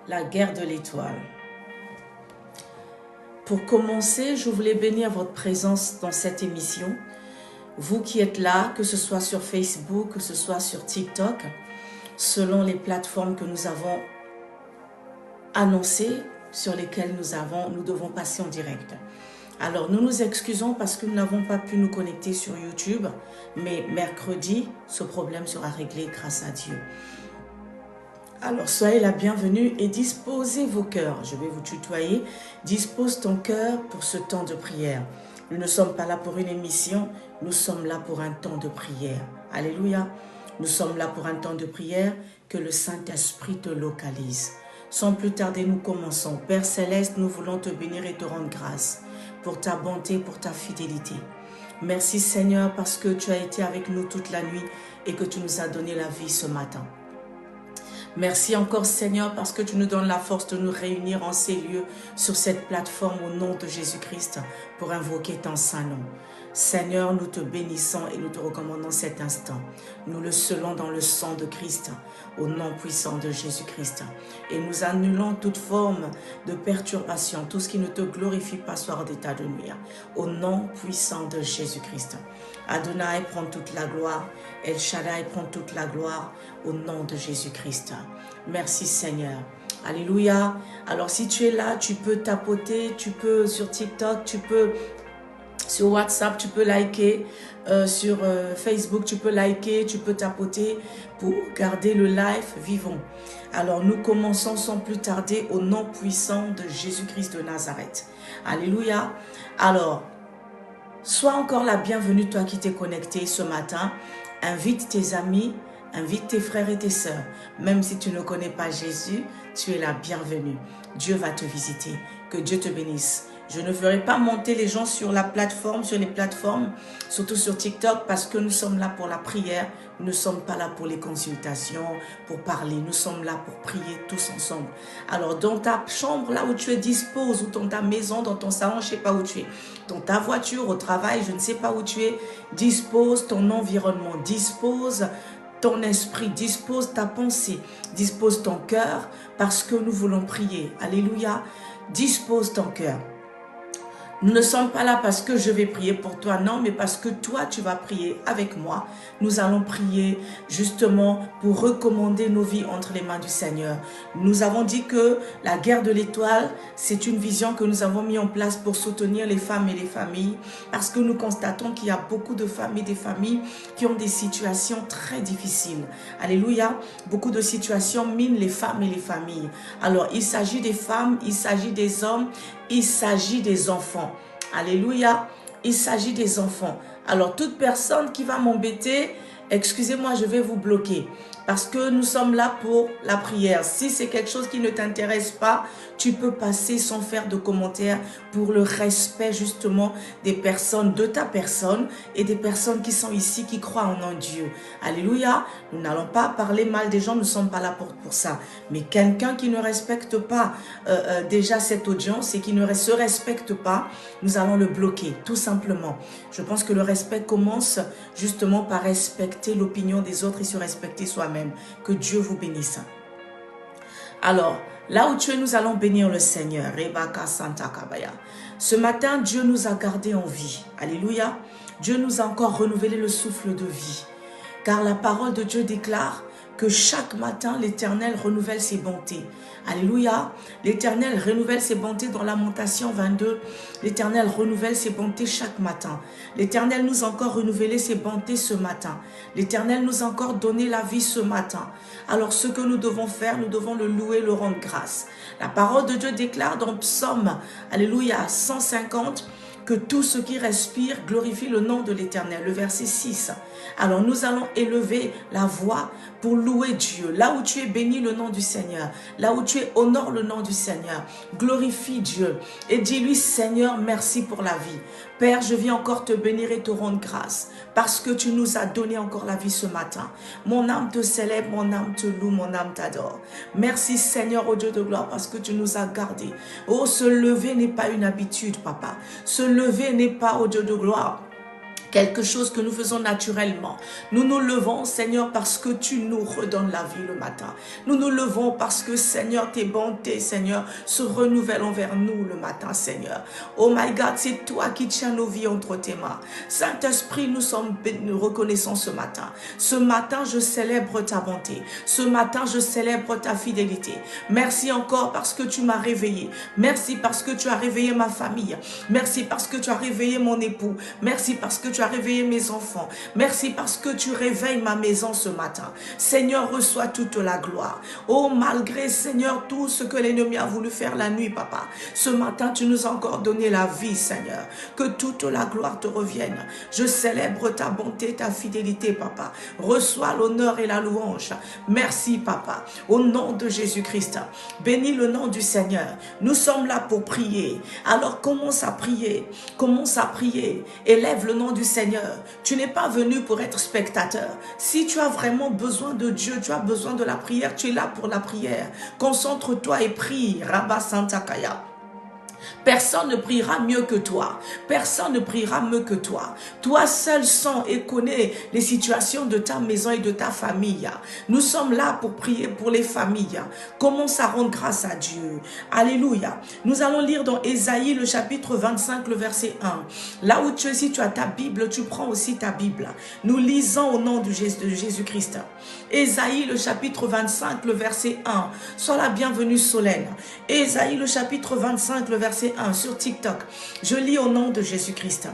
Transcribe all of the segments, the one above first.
La guerre de l'étoile. Pour commencer, je voulais bénir votre présence dans cette émission. Vous qui êtes là, que ce soit sur Facebook, que ce soit sur TikTok, selon les plateformes que nous avons annoncées, sur lesquelles nous devons passer en direct. Alors, nous nous excusons parce que nous n'avons pas pu nous connecter sur YouTube, mais mercredi, ce problème sera réglé grâce à Dieu. Alors, soyez la bienvenue et disposez vos cœurs. Je vais vous tutoyer. Dispose ton cœur pour ce temps de prière. Nous ne sommes pas là pour une émission, nous sommes là pour un temps de prière. Alléluia. Nous sommes là pour un temps de prière, que le Saint-Esprit te localise. Sans plus tarder, nous commençons. Père Céleste, nous voulons te bénir et te rendre grâce pour ta bonté, pour ta fidélité. Merci Seigneur parce que tu as été avec nous toute la nuit et que tu nous as donné la vie ce matin. Merci encore Seigneur parce que tu nous donnes la force de nous réunir en ces lieux sur cette plateforme au nom de Jésus-Christ pour invoquer ton saint nom. Seigneur, nous te bénissons et nous te recommandons cet instant. Nous le scellons dans le sang de Christ, au nom puissant de Jésus-Christ. Et nous annulons toute forme de perturbation, tout ce qui ne te glorifie pas soit hors d'état de nuire, au nom puissant de Jésus-Christ. Adonai prend toute la gloire, El Shaddai prend toute la gloire, au nom de Jésus-Christ. Merci Seigneur. Alléluia. Alors si tu es là, tu peux tapoter, tu peux sur TikTok, tu peux sur WhatsApp, tu peux liker, sur Facebook, tu peux liker, tu peux tapoter pour garder le live vivant. Alors nous commençons sans plus tarder au nom puissant de Jésus-Christ de Nazareth. Alléluia. Alors, sois encore la bienvenue, toi qui t'es connecté ce matin. Invite tes amis, invite tes frères et tes sœurs. Même si tu ne connais pas Jésus, tu es la bienvenue. Dieu va te visiter. Que Dieu te bénisse. Je ne ferai pas monter les gens sur la plateforme, sur les plateformes, surtout sur TikTok, parce que nous sommes là pour la prière. Nous ne sommes pas là pour les consultations, pour parler. Nous sommes là pour prier tous ensemble. Alors, dans ta chambre, là où tu es, dispose, ou dans ta maison, dans ton salon, je ne sais pas où tu es, dans ta voiture, au travail, je ne sais pas où tu es, dispose ton environnement, dispose ton esprit, dispose ta pensée, dispose ton cœur, parce que nous voulons prier. Alléluia. Dispose ton cœur. Nous ne sommes pas là parce que je vais prier pour toi, non, mais parce que toi, tu vas prier avec moi. Nous allons prier justement pour recommander nos vies entre les mains du Seigneur. Nous avons dit que la guerre de l'étoile, c'est une vision que nous avons mis en place pour soutenir les femmes et les familles, parce que nous constatons qu'il y a beaucoup de femmes et des familles qui ont des situations très difficiles. Alléluia. Beaucoup de situations minent les femmes et les familles. Alors, il s'agit des femmes, il s'agit des hommes, il s'agit des enfants. Alléluia. Il s'agit des enfants. Alors, toute personne qui va m'embêter, excusez-moi, je vais vous bloquer. Parce que nous sommes là pour la prière. Si c'est quelque chose qui ne t'intéresse pas, tu peux passer sans faire de commentaires pour le respect justement des personnes, de ta personne et des personnes qui sont ici, qui croient en un Dieu. Alléluia. Nous n'allons pas parler mal des gens, nous ne sommes pas là pour ça. Mais quelqu'un qui ne respecte pas déjà cette audience et qui ne se respecte pas, nous allons le bloquer, tout simplement. Je pense que le respect commence justement par respecter l'opinion des autres et se respecter soi-même. Que Dieu vous bénisse. Alors, là où tu es, nous allons bénir le Seigneur. Ce matin, Dieu nous a gardés en vie. Alléluia. Dieu nous a encore renouvelé le souffle de vie. Car la parole de Dieu déclare que chaque matin, l'Éternel renouvelle ses bontés. Alléluia. L'Éternel renouvelle ses bontés dans Lamentation 22. L'Éternel renouvelle ses bontés chaque matin. L'Éternel nous a encore renouvelé ses bontés ce matin. L'Éternel nous a encore donné la vie ce matin. Alors ce que nous devons faire, nous devons le louer, le rendre grâce. La parole de Dieu déclare dans Psaume, Alléluia, 150, que tout ce qui respire glorifie le nom de l'Éternel. Le verset 6. Alors nous allons élever la voix pour louer Dieu. Là où tu es, bénis le nom du Seigneur. Là où tu es, honore le nom du Seigneur. Glorifie Dieu. Et dis-lui, Seigneur, merci pour la vie. Père, je viens encore te bénir et te rendre grâce parce que tu nous as donné encore la vie ce matin. Mon âme te célèbre, mon âme te loue, mon âme t'adore. Merci Seigneur, ô Dieu de gloire, parce que tu nous as gardés. Oh, se lever n'est pas une habitude, papa. Se lever n'est pas, ô Dieu de gloire, quelque chose que nous faisons naturellement. Nous nous levons, Seigneur, parce que tu nous redonnes la vie le matin. Nous nous levons parce que, Seigneur, tes bontés, Seigneur, se renouvellent envers nous le matin, Seigneur. Oh my God, c'est toi qui tiens nos vies entre tes mains. Saint-Esprit, nous sommes reconnaissants ce matin. Ce matin, je célèbre ta bonté. Ce matin, je célèbre ta fidélité. Merci encore parce que tu m'as réveillé. Merci parce que tu as réveillé ma famille. Merci parce que tu as réveillé mon époux. Merci parce que tu as réveillé mes enfants. Merci parce que tu réveilles ma maison ce matin. Seigneur, reçois toute la gloire. Oh, malgré, Seigneur, tout ce que l'ennemi a voulu faire la nuit, papa. Ce matin, tu nous as encore donné la vie, Seigneur. Que toute la gloire te revienne. Je célèbre ta bonté, ta fidélité, papa. Reçois l'honneur et la louange. Merci, papa. Au nom de Jésus-Christ. Bénis le nom du Seigneur. Nous sommes là pour prier. Alors commence à prier. Commence à prier. Élève le nom du Seigneur. Tu n'es pas venu pour être spectateur. Si tu as vraiment besoin de Dieu, tu as besoin de la prière, tu es là pour la prière. Concentre-toi et prie. Rabba Santa Kaya. Personne ne priera mieux que toi. Personne ne priera mieux que toi. Toi seul sens et connais les situations de ta maison et de ta famille. Nous sommes là pour prier pour les familles. Commence à rendre grâce à Dieu. Alléluia. Nous allons lire dans Ésaïe le chapitre 25, le verset 1. Là où tu es, si tu as ta Bible, tu prends aussi ta Bible. Nous lisons au nom de Jésus-Christ. Ésaïe le chapitre 25, le verset 1. Sois la bienvenue Solène. Ésaïe le chapitre 25, le verset 1 sur TikTok. Je lis au nom de Jésus-Christ.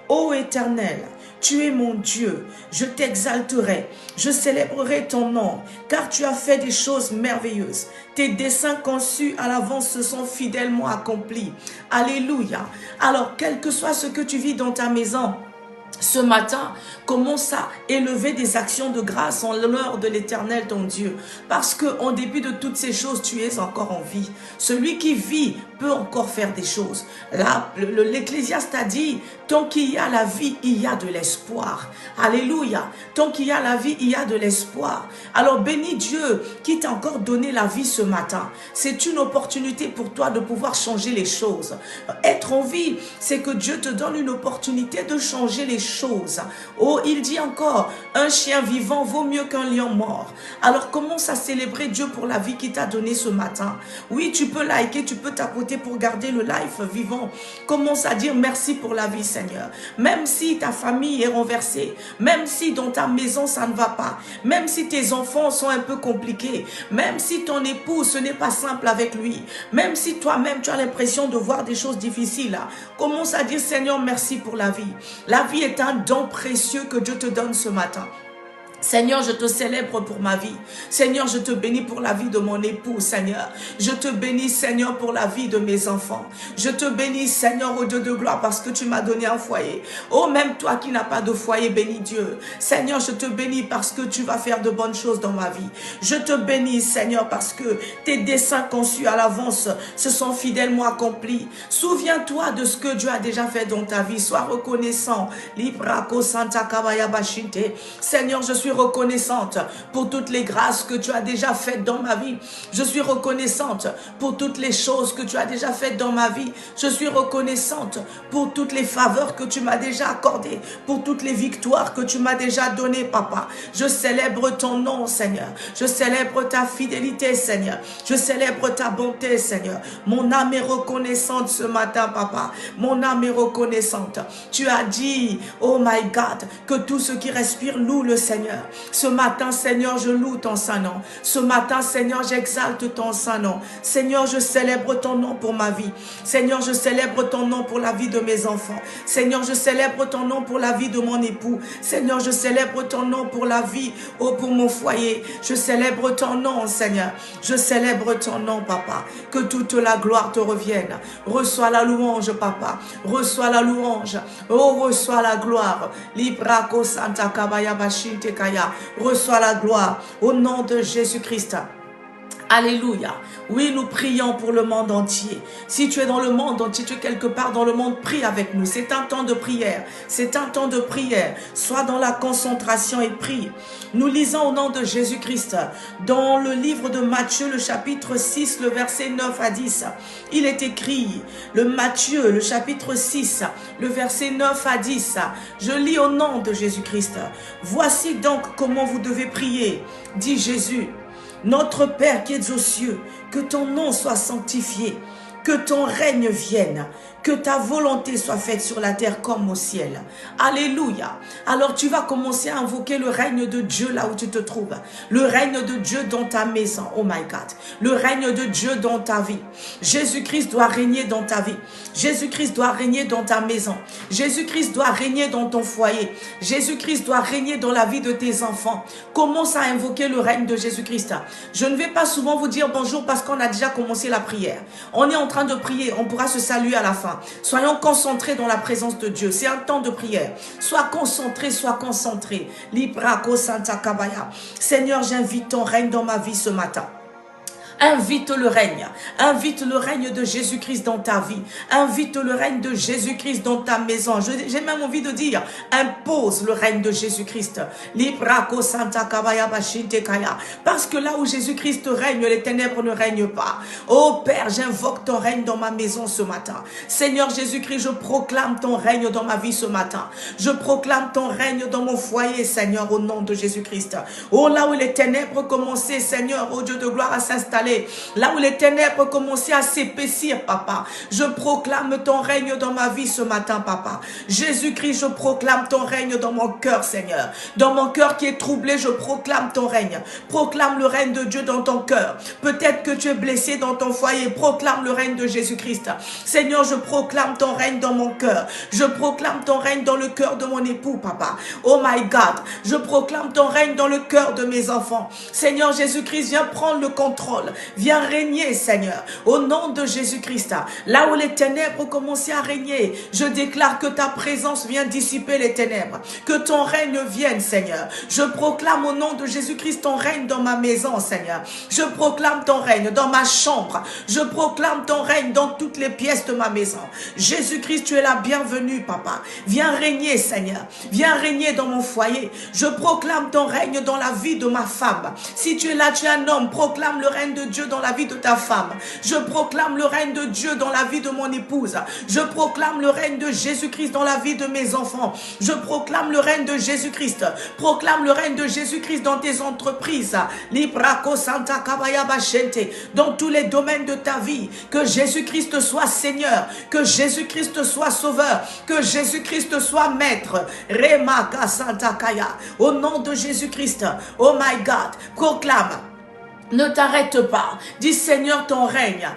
Ô Éternel, tu es mon Dieu, je t'exalterai, je célébrerai ton nom, car tu as fait des choses merveilleuses. Tes desseins conçus à l'avance se sont fidèlement accomplis. Alléluia. Alors, quel que soit ce que tu vis dans ta maison, ce matin, commence à élever des actions de grâce en l'honneur de l'Éternel, ton Dieu. Parce qu'en dépit de toutes ces choses, tu es encore en vie. Celui qui vit peut encore faire des choses. Là, l'Ecclésiaste a dit, tant qu'il y a la vie, il y a de l'espoir. Alléluia. Tant qu'il y a la vie, il y a de l'espoir. Alors bénis Dieu qui t'a encore donné la vie ce matin. C'est une opportunité pour toi de pouvoir changer les choses. Être en vie, c'est que Dieu te donne une opportunité de changer les choses. Oh, il dit encore, un chien vivant vaut mieux qu'un lion mort. Alors commence à célébrer Dieu pour la vie qu'il t'a donnée ce matin. Oui, tu peux liker, tu peux tapoter pour garder le live vivant. Commence à dire merci pour la vie, Seigneur. Même si ta famille est renversée, même si dans ta maison ça ne va pas, même si tes enfants sont un peu compliqués, même si ton époux ce n'est pas simple avec lui, même si toi-même tu as l'impression de voir des choses difficiles, commence à dire Seigneur merci pour la vie. La vie est un don précieux que Dieu te donne ce matin. Seigneur, je te célèbre pour ma vie. Seigneur, je te bénis pour la vie de mon époux, Seigneur. Je te bénis, Seigneur, pour la vie de mes enfants. Je te bénis, Seigneur, au Dieu de gloire, parce que tu m'as donné un foyer. Oh, même toi qui n'as pas de foyer, bénis Dieu. Seigneur, je te bénis parce que tu vas faire de bonnes choses dans ma vie. Je te bénis, Seigneur, parce que tes desseins conçus à l'avance se sont fidèlement accomplis. Souviens-toi de ce que Dieu a déjà fait dans ta vie. Sois reconnaissant. Seigneur, je suis reconnaissante pour toutes les grâces que tu as déjà faites dans ma vie. Je suis reconnaissante pour toutes les choses que tu as déjà faites dans ma vie. Je suis reconnaissante pour toutes les faveurs que tu m'as déjà accordées, pour toutes les victoires que tu m'as déjà données, papa. Je célèbre ton nom, Seigneur. Je célèbre ta fidélité, Seigneur. Je célèbre ta bonté, Seigneur. Mon âme est reconnaissante ce matin, papa. Mon âme est reconnaissante. Tu as dit, oh my God, que tout ce qui respire loue le Seigneur. Ce matin, Seigneur, je loue ton saint nom. Ce matin, Seigneur, j'exalte ton saint nom. Seigneur, je célèbre ton nom pour ma vie. Seigneur, je célèbre ton nom pour la vie de mes enfants. Seigneur, je célèbre ton nom pour la vie de mon époux. Seigneur, je célèbre ton nom pour la vie, oh, pour mon foyer. Je célèbre ton nom, Seigneur. Je célèbre ton nom, papa. Que toute la gloire te revienne. Reçois la louange, papa. Reçois la louange. Oh, reçois la gloire. Librako Santa Kabaya Bashinte Kaya. Reçois la gloire au nom de Jésus-Christ. Alléluia. Oui, nous prions pour le monde entier. Si tu es dans le monde entier, tu es quelque part dans le monde, prie avec nous. C'est un temps de prière. C'est un temps de prière. Sois dans la concentration et prie. Nous lisons au nom de Jésus-Christ dans le livre de Matthieu, le chapitre 6, le verset 9 à 10. Il est écrit, le Matthieu, le chapitre 6, le verset 9 à 10. Je lis au nom de Jésus-Christ. Voici donc comment vous devez prier, dit Jésus. Notre Père qui es aux cieux, que ton nom soit sanctifié, que ton règne vienne, que ta volonté soit faite sur la terre comme au ciel. Alléluia. Alors tu vas commencer à invoquer le règne de Dieu là où tu te trouves. Le règne de Dieu dans ta maison. Oh my God. Le règne de Dieu dans ta vie. Jésus-Christ doit régner dans ta vie. Jésus-Christ doit régner dans ta maison. Jésus-Christ doit régner dans ton foyer. Jésus-Christ doit régner dans la vie de tes enfants. Commence à invoquer le règne de Jésus-Christ. Je ne vais pas souvent vous dire bonjour parce qu'on a déjà commencé la prière. On est en train de prier. On pourra se saluer à la fin. Soyons concentrés dans la présence de Dieu. C'est un temps de prière. Sois concentré, sois concentré. Librako Santa Kabaya. Seigneur, j'invite ton règne dans ma vie ce matin. Invite le règne de Jésus-Christ dans ta vie, invite le règne de Jésus-Christ dans ta maison. J'ai même envie de dire, impose le règne de Jésus-Christ. Librako Santa Kabaya Bashinte Kaya. Parce que là où Jésus-Christ règne, les ténèbres ne règnent pas. Oh Père, j'invoque ton règne dans ma maison ce matin. Seigneur Jésus-Christ, je proclame ton règne dans ma vie ce matin. Je proclame ton règne dans mon foyer, Seigneur, au nom de Jésus-Christ. Oh, là où les ténèbres commençaient, Seigneur, oh Dieu de gloire, à s'installer, là où les ténèbres commençaient à s'épaissir, papa, je proclame ton règne dans ma vie ce matin, papa. Jésus-Christ, je proclame ton règne dans mon cœur, Seigneur. Dans mon cœur qui est troublé, je proclame ton règne. Proclame le règne de Dieu dans ton cœur. Peut-être que tu es blessé dans ton foyer, proclame le règne de Jésus-Christ. Seigneur, je proclame ton règne dans mon cœur. Je proclame ton règne dans le cœur de mon époux, papa. Oh my God, je proclame ton règne dans le cœur de mes enfants. Seigneur Jésus-Christ, viens prendre le contrôle. Viens régner, Seigneur, au nom de Jésus-Christ. Là où les ténèbres commençaient à régner, je déclare que ta présence vient dissiper les ténèbres. Que ton règne vienne, Seigneur. Je proclame au nom de Jésus-Christ ton règne dans ma maison, Seigneur. Je proclame ton règne dans ma chambre. Je proclame ton règne dans toutes les pièces de ma maison. Jésus-Christ, tu es la bienvenue, papa. Viens régner, Seigneur. Viens régner dans mon foyer. Je proclame ton règne dans la vie de ma femme. Si tu es là, tu es un homme, proclame le règne de Dieu dans la vie de ta femme. Je proclame le règne de Dieu dans la vie de mon épouse. Je proclame le règne de Jésus-Christ dans la vie de mes enfants. Je proclame le règne de Jésus-Christ. Proclame le règne de Jésus-Christ dans tes entreprises. Librako Santa Kabaya Bashente. Dans tous les domaines de ta vie. Que Jésus-Christ soit Seigneur. Que Jésus-Christ soit Sauveur. Que Jésus-Christ soit Maître. Remaka Santa Kaya. Au nom de Jésus-Christ. Oh my God. Proclame. Ne t'arrête pas. Dis Seigneur ton règne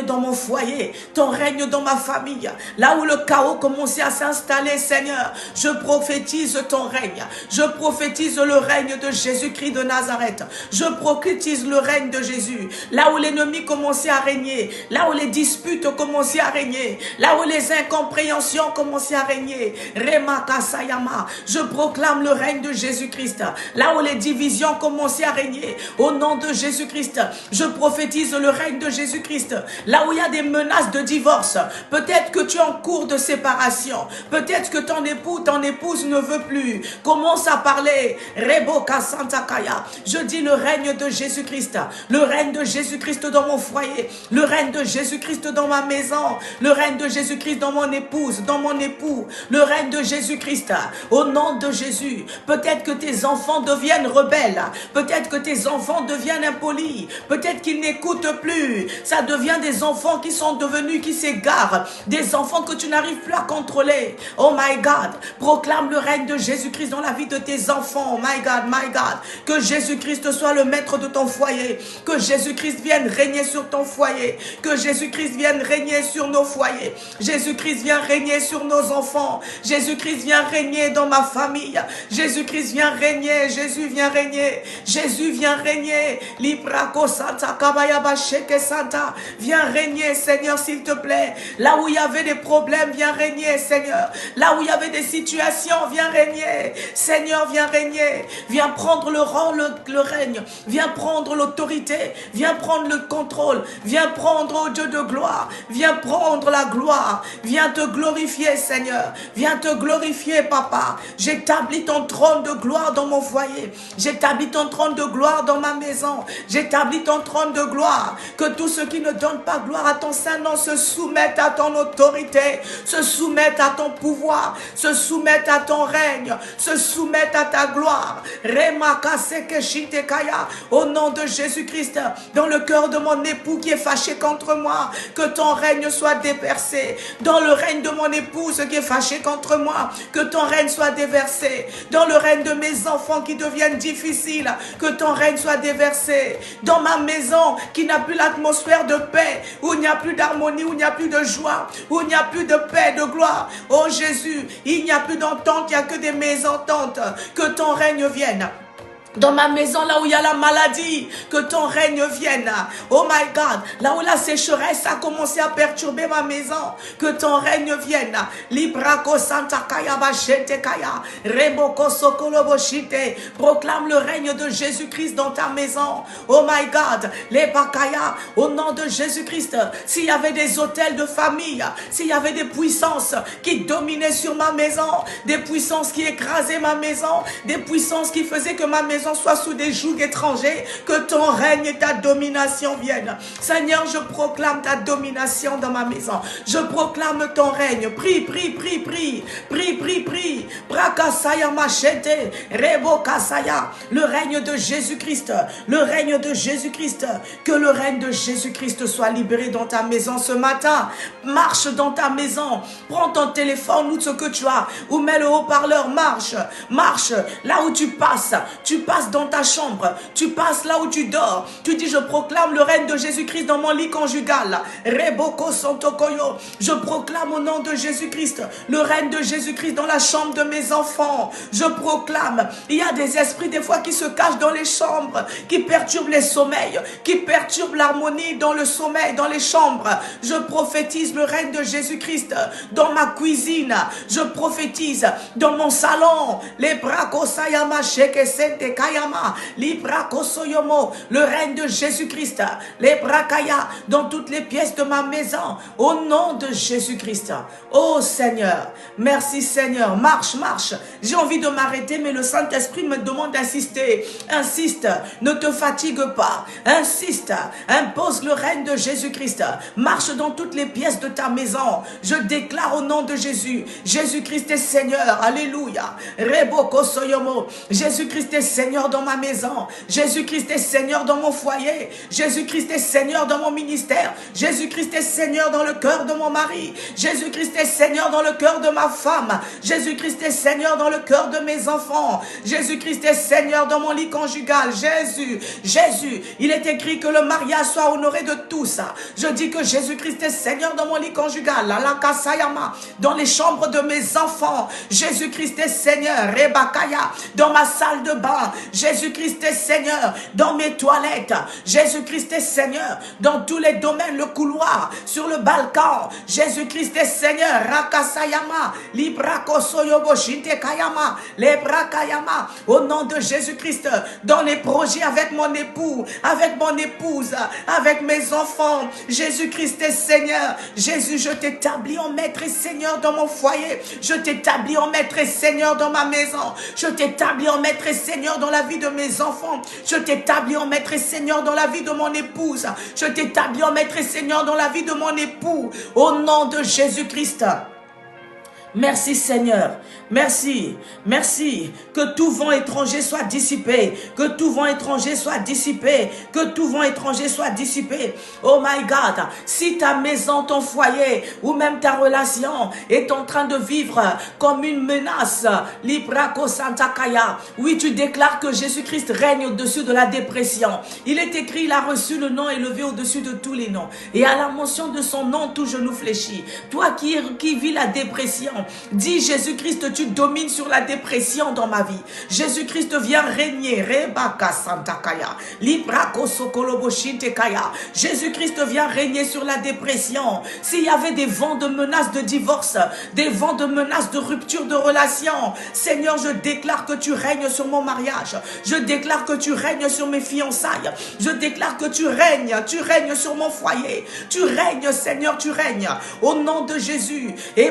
dans mon foyer, ton règne dans ma famille. Là où le chaos commençait à s'installer, Seigneur, je prophétise ton règne. Je prophétise le règne de Jésus-Christ de Nazareth. Je prophétise le règne de Jésus. Là où l'ennemi commençait à régner, là où les disputes commençaient à régner, là où les incompréhensions commençaient à régner. Remaka Sayama. Je proclame le règne de Jésus-Christ. Là où les divisions commençaient à régner, au nom de Jésus-Christ, je prophétise le règne de Jésus-Christ. Là où il y a des menaces de divorce, peut-être que tu es en cours de séparation, peut-être que ton époux, ton épouse ne veut plus. Commence à parler. Reboka Santa Kaya. Je dis le règne de Jésus-Christ, le règne de Jésus-Christ dans mon foyer, le règne de Jésus-Christ dans ma maison, le règne de Jésus-Christ dans mon épouse, dans mon époux, le règne de Jésus-Christ. Au nom de Jésus, peut-être que tes enfants deviennent rebelles, peut-être que tes enfants deviennent impolis, peut-être qu'ils n'écoutent plus. Ça devient des enfants qui sont devenus, qui s'égarent, des enfants que tu n'arrives plus à contrôler. Oh my God, proclame le règne de Jésus-Christ dans la vie de tes enfants. Oh my God, que Jésus-Christ soit le maître de ton foyer, que Jésus-Christ vienne régner sur ton foyer, que Jésus-Christ vienne régner sur nos foyers, Jésus-Christ vient régner sur nos enfants, Jésus-Christ vient régner dans ma famille, Jésus-Christ vient régner, Jésus vient régner, Jésus vient régner. Librako Santa Kabayaba Sheke Santa. Viens régner, Seigneur, s'il te plaît. Là où il y avait des problèmes, viens régner, Seigneur. Là où il y avait des situations, viens régner. Seigneur, viens régner. Viens prendre le rang, le règne. Viens prendre l'autorité. Viens prendre le contrôle. Viens prendre, oh Dieu de gloire. Viens prendre la gloire. Viens te glorifier, Seigneur. Viens te glorifier, Papa. J'établis ton trône de gloire dans mon foyer. J'établis ton trône de gloire dans ma maison. J'établis ton trône de gloire. Que tous ceux qui ne donnent pas gloire à ton Saint-Nom se soumettent à ton autorité, se soumettent à ton pouvoir, se soumettent à ton règne, se soumettent à ta gloire. Au nom de Jésus-Christ, dans le cœur de mon époux qui est fâché contre moi, que ton règne soit déversé. Dans le règne de mon épouse qui est fâché contre moi, que ton règne soit déversé. Dans le règne de mes enfants qui deviennent difficiles, que ton règne soit déversé. Dans ma maison qui n'a plus l'atmosphère de paix, où il n'y a plus d'harmonie, où il n'y a plus de joie, où il n'y a plus de paix, de gloire. Oh Jésus, il n'y a plus d'entente, il n'y a que des mésententes. Que ton règne vienne. Dans ma maison, là où il y a la maladie, que ton règne vienne. Oh my God, là où la sécheresse a commencé à perturber ma maison, que ton règne vienne. Librako Santa Kaya Bachete Kaya, Reboko Sokolobo Shite. Proclame le règne de Jésus-Christ dans ta maison. Oh my God, les Bakaya, au nom de Jésus-Christ. S'il y avait des hôtels de famille, s'il y avait des puissances qui dominaient sur ma maison, des puissances qui écrasaient ma maison, des puissances qui faisaient que ma maison soit sous des jougs étrangers, que ton règne et ta domination viennent. Seigneur, je proclame ta domination dans ma maison. Je proclame ton règne. Prie, prie, prie, prie. Prie, prie, prie. Brakasaya machete. Rebo kasaya. Le règne de Jésus-Christ. Le règne de Jésus-Christ. Que le règne de Jésus-Christ soit libéré dans ta maison ce matin. Marche dans ta maison. Prends ton téléphone ou ce que tu as. Ou mets le haut-parleur. Marche. Marche. Là où tu passes. Tu passes dans ta chambre, tu passes là où tu dors, tu dis je proclame le règne de Jésus-Christ dans mon lit conjugal. Reboko Santokoyo, je proclame au nom de Jésus-Christ le règne de Jésus-Christ dans la chambre de mes enfants. Je proclame, il y a des esprits des fois qui se cachent dans les chambres, qui perturbent les sommeils, qui perturbent l'harmonie dans le sommeil, dans les chambres. Je prophétise le règne de Jésus-Christ dans ma cuisine, je prophétise dans mon salon, les brakosayama sheke sente Kayama, Libra Kosoyomo, le règne de Jésus-Christ, les Brakaya, dans toutes les pièces de ma maison, au nom de Jésus-Christ. Oh Seigneur, merci Seigneur, marche, marche. J'ai envie de m'arrêter, mais le Saint-Esprit me demande d'insister. Insiste, ne te fatigue pas, insiste, impose le règne de Jésus-Christ. Marche dans toutes les pièces de ta maison. Je déclare au nom de Jésus, Jésus-Christ est Seigneur, alléluia. Rebo Kosoyomo, Jésus-Christ est Seigneur dans ma maison. Jésus-Christ est Seigneur dans mon foyer. Jésus-Christ est Seigneur dans mon ministère. Jésus-Christ est Seigneur dans le cœur de mon mari. Jésus-Christ est Seigneur dans le cœur de ma femme. Jésus-Christ est Seigneur dans le cœur de mes enfants. Jésus-Christ est Seigneur dans mon lit conjugal. Jésus, il est écrit que le mariage soit honoré de tous. Je dis que Jésus-Christ est Seigneur dans mon lit conjugal. Dans les chambres de mes enfants. Jésus-Christ est Seigneur. Rebakaya, dans ma salle de bain. Jésus-Christ est Seigneur dans mes toilettes. Jésus-Christ est Seigneur dans tous les domaines, le couloir, sur le balcon. Jésus-Christ est Seigneur. Rakasayama, Librakosoyobo Kayama, Lebrakayama, au nom de Jésus-Christ, dans les projets avec mon époux, avec mon épouse, avec mes enfants. Jésus-Christ est Seigneur. Jésus, je t'établis en maître et Seigneur dans mon foyer. Je t'établis en maître et Seigneur dans ma maison. Je t'établis en maître et Seigneur dans la vie de mes enfants. Je t'établis en maître et Seigneur dans la vie de mon épouse. Je t'établis en maître et Seigneur dans la vie de mon époux. Au nom de Jésus-Christ. Merci Seigneur, merci, merci, que tout vent étranger soit dissipé, que tout vent étranger soit dissipé, que tout vent étranger soit dissipé. Oh my God, si ta maison, ton foyer ou même ta relation est en train de vivre comme une menace, Librako Santakaya, oui tu déclares que Jésus-Christ règne au-dessus de la dépression. Il est écrit, il a reçu le nom élevé au-dessus de tous les noms. Et à la mention de son nom, tout genou fléchit. Toi qui vis la dépression, Dis Jésus-Christ, tu domines sur la dépression dans ma vie. Jésus-Christ vient régner. Rebaka Santakaya. Librako Sokoloboshinte Kaya. Jésus-Christ vient régner sur la dépression. S'il y avait des vents de menaces de divorce, des vents de menaces de rupture de relation, Seigneur, je déclare que tu règnes sur mon mariage. Je déclare que tu règnes sur mes fiançailles. Je déclare que tu règnes sur mon foyer. Tu règnes, Seigneur, tu règnes. Au nom de Jésus. Et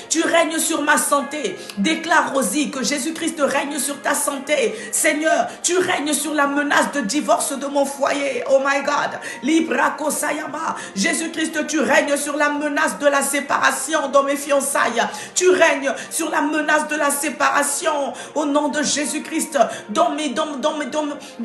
tu règnes sur ma santé. Déclare, Rosie, que Jésus-Christ règne sur ta santé. Seigneur, tu règnes sur la menace de divorce de mon foyer. Oh my God. Librako Sayama. Jésus-Christ, tu règnes sur la menace de la séparation dans mes fiançailles. Tu règnes sur la menace de la séparation au nom de Jésus-Christ dans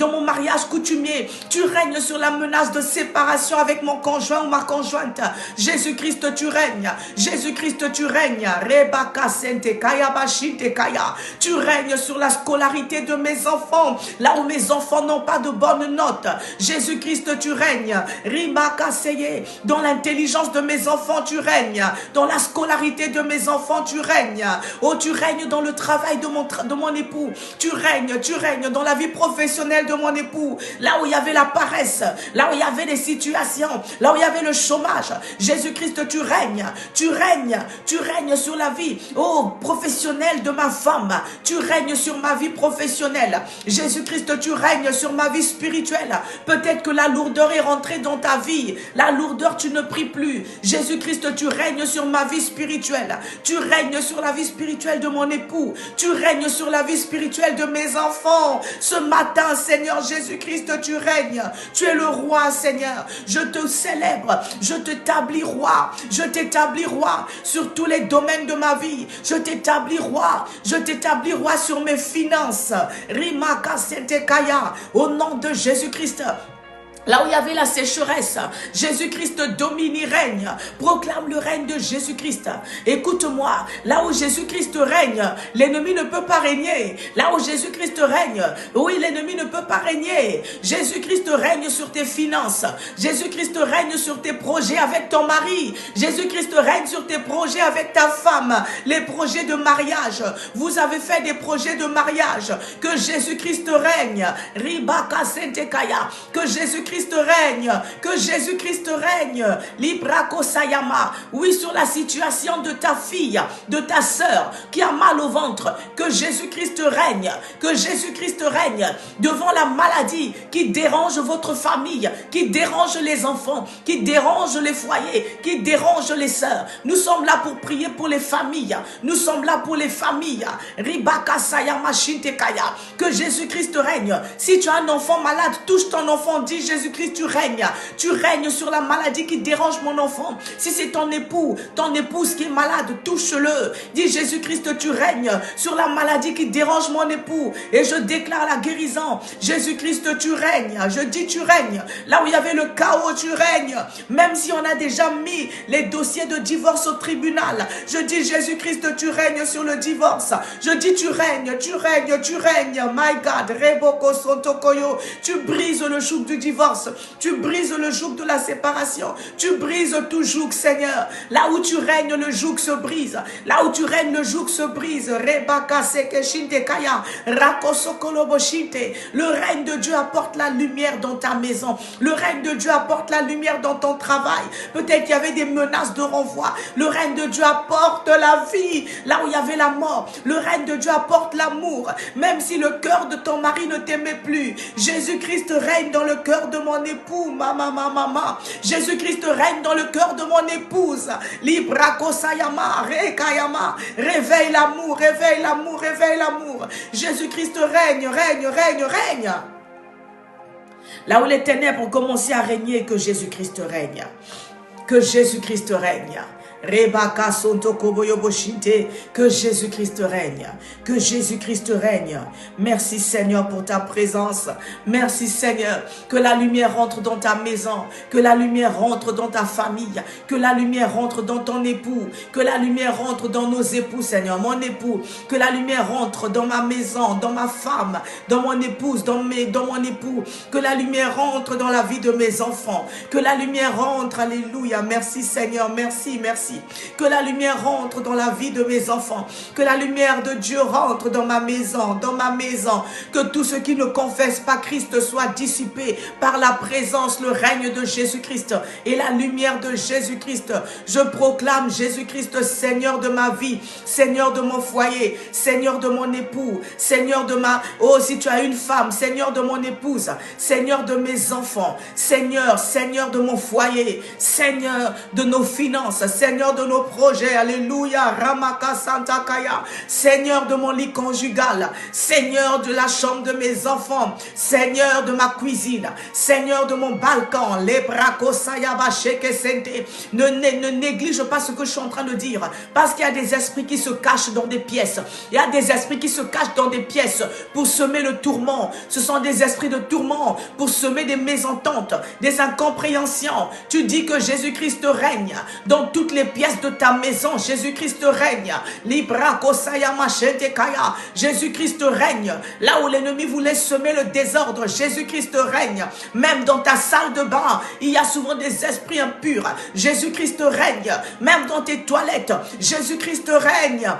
mon mariage coutumier. Tu règnes sur la menace de séparation avec mon conjoint ou ma conjointe. Jésus-Christ, tu règnes. Jésus-Christ, tu règnes. Rebaka Sente Kaya Bashite Kaya. Tu règnes sur la scolarité de mes enfants, là où mes enfants n'ont pas de bonnes notes. Jésus-Christ, tu règnes. Rimaka Seye. Dans l'intelligence de mes enfants, tu règnes. Dans la scolarité de mes enfants, tu règnes. Oh, tu règnes dans le travail de mon époux. Tu règnes dans la vie professionnelle de mon époux. Là où il y avait la paresse, là où il y avait les situations, là où il y avait le chômage. Jésus-Christ, tu règnes. Tu règnes sur la vie, oh, professionnelle de ma femme. Tu règnes sur ma vie professionnelle. Jésus-Christ, tu règnes sur ma vie spirituelle. Peut-être que la lourdeur est rentrée dans ta vie. La lourdeur, tu ne pries plus. Jésus-Christ, tu règnes sur ma vie spirituelle. Tu règnes sur la vie spirituelle de mon époux. Tu règnes sur la vie spirituelle de mes enfants. Ce matin, Seigneur Jésus-Christ, tu règnes. Tu es le roi, Seigneur. Je te célèbre. Je t'établis roi. Je t'établis roi sur tous les domaines de ma vie. Je t'établis roi. Je t'établis roi sur mes finances. Rimaka Sentekaya. Au nom de Jésus-Christ. Là où il y avait la sécheresse, Jésus-Christ domine et règne. Proclame le règne de Jésus-Christ. Écoute-moi, là où Jésus-Christ règne, l'ennemi ne peut pas régner. Là où Jésus-Christ règne, oui, l'ennemi ne peut pas régner. Jésus-Christ règne sur tes finances. Jésus-Christ règne sur tes projets avec ton mari. Jésus-Christ règne sur tes projets avec ta femme. Les projets de mariage. Vous avez fait des projets de mariage. Que Jésus-Christ règne. Ribaka Sentekaya. Que Jésus-Christ règne, que Jésus-Christ règne. Librako Sayama. Oui, sur la situation de ta fille, de ta sœur qui a mal au ventre. Que Jésus-Christ règne, que Jésus-Christ règne devant la maladie qui dérange votre famille, qui dérange les enfants, qui dérange les foyers, qui dérange les sœurs. Nous sommes là pour prier pour les familles. Nous sommes là pour les familles. Ribaka Sayama Shintekaya. Que Jésus-Christ règne. Si tu as un enfant malade, touche ton enfant, dis Jésus-Christ, tu règnes. Tu règnes sur la maladie qui dérange mon enfant. Si c'est ton époux, ton épouse qui est malade, touche-le. Dis Jésus-Christ, tu règnes sur la maladie qui dérange mon époux. Et je déclare la guérison. Jésus-Christ, tu règnes. Je dis tu règnes. Là où il y avait le chaos, tu règnes. Même si on a déjà mis les dossiers de divorce au tribunal, je dis Jésus-Christ, tu règnes sur le divorce. Je dis tu règnes, tu règnes, tu règnes. My God, Reboko Sontokoyo. Tu brises le joug du divorce. Tu brises le joug de la séparation. Tu brises tout joug, Seigneur. Là où tu règnes, le joug se brise. Là où tu règnes, le joug se brise. Rebaka Sekeshinte Kaya. Rakosokoloboshinte. Le règne de Dieu apporte la lumière dans ta maison. Le règne de Dieu apporte la lumière dans ton travail. Peut-être qu'il y avait des menaces de renvoi. Le règne de Dieu apporte la vie. Là où il y avait la mort. Le règne de Dieu apporte l'amour. Même si le cœur de ton mari ne t'aimait plus. Jésus-Christ règne dans le cœur de mon époux, maman. Jésus-Christ règne dans le cœur de mon épouse. Librako Sayama, Rekayama. Réveille l'amour, réveille l'amour, réveille l'amour. Jésus-Christ règne, règne, règne, règne. Là où les ténèbres ont commencé à régner, que Jésus-Christ règne. Que Jésus-Christ règne. Rebaka Sonto Koboyoboshinte, que Jésus-Christ règne, que Jésus-Christ règne. Merci Seigneur pour ta présence. Merci Seigneur, que la lumière rentre dans ta maison, que la lumière rentre dans ta famille, que la lumière rentre dans ton époux, que la lumière rentre dans nos époux Seigneur, mon époux, que la lumière rentre dans ma maison, dans ma femme, dans mon épouse, dans mon époux, que la lumière rentre dans la vie de mes enfants, que la lumière rentre, alléluia. Merci Seigneur, merci, merci. aussi. Que la lumière rentre dans la vie de mes enfants. Que la lumière de Dieu rentre dans ma maison, que tout ce qui ne confesse pas Christ soit dissipé par la présence, le règne de Jésus-Christ et la lumière de Jésus-Christ. Je proclame Jésus-Christ Seigneur de ma vie, Seigneur de mon foyer, Seigneur de mon époux, Seigneur de ma... Oh, si tu as une femme, Seigneur de mon épouse, Seigneur de mes enfants, Seigneur de mon foyer, Seigneur de nos finances, Seigneur de nos projets, alléluia, Ramaka Santa Kaya, Seigneur de mon lit conjugal, Seigneur de la chambre de mes enfants, Seigneur de ma cuisine, Seigneur de mon balcon, ne néglige pas ce que je suis en train de dire, parce qu'il y a des esprits qui se cachent dans des pièces, il y a des esprits qui se cachent dans des pièces pour semer le tourment. Ce sont des esprits de tourment pour semer des mésententes, des incompréhensions. Tu dis que Jésus-Christ règne dans toutes les pièces de ta maison. Jésus-Christ règne. Jésus-Christ règne là où l'ennemi voulait semer le désordre. Jésus-Christ règne. Même dans ta salle de bain, il y a souvent des esprits impurs. Jésus-Christ règne. Même dans tes toilettes, Jésus-Christ règne.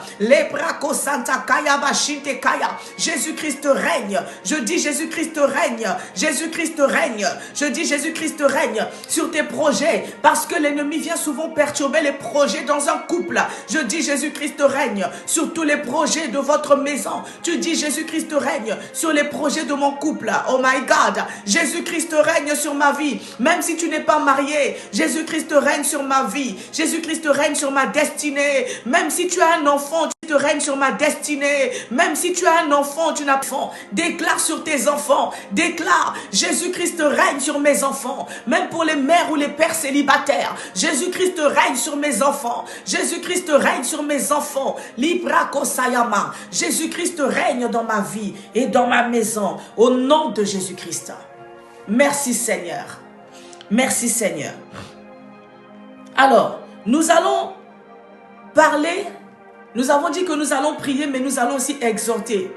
Jésus-Christ règne. Je dis Jésus-Christ règne. Jésus-Christ règne. Je dis Jésus-Christ règne sur tes projets, parce que l'ennemi vient souvent perturber les projets dans un couple. Je dis Jésus-Christ règne sur tous les projets de votre maison. Tu dis Jésus-Christ règne sur les projets de mon couple. Oh my God, Jésus-Christ règne sur ma vie. Même si tu n'es pas marié, Jésus-Christ règne sur ma vie. Jésus-Christ règne sur ma destinée. Même si tu as un enfant, tu règne sur ma destinée. Même si tu as un enfant, tu n'as pas d'enfant. Déclare sur tes enfants. Déclare Jésus-Christ règne sur mes enfants. Même pour les mères ou les pères célibataires, Jésus-Christ règne sur mes enfants. Jésus-Christ règne sur mes enfants. Libra Kosayama. Jésus-Christ règne dans ma vie et dans ma maison. Au nom de Jésus-Christ. Merci Seigneur. Merci Seigneur. Alors, nous allons parler. Nous avons dit que nous allons prier, mais nous allons aussi exhorter.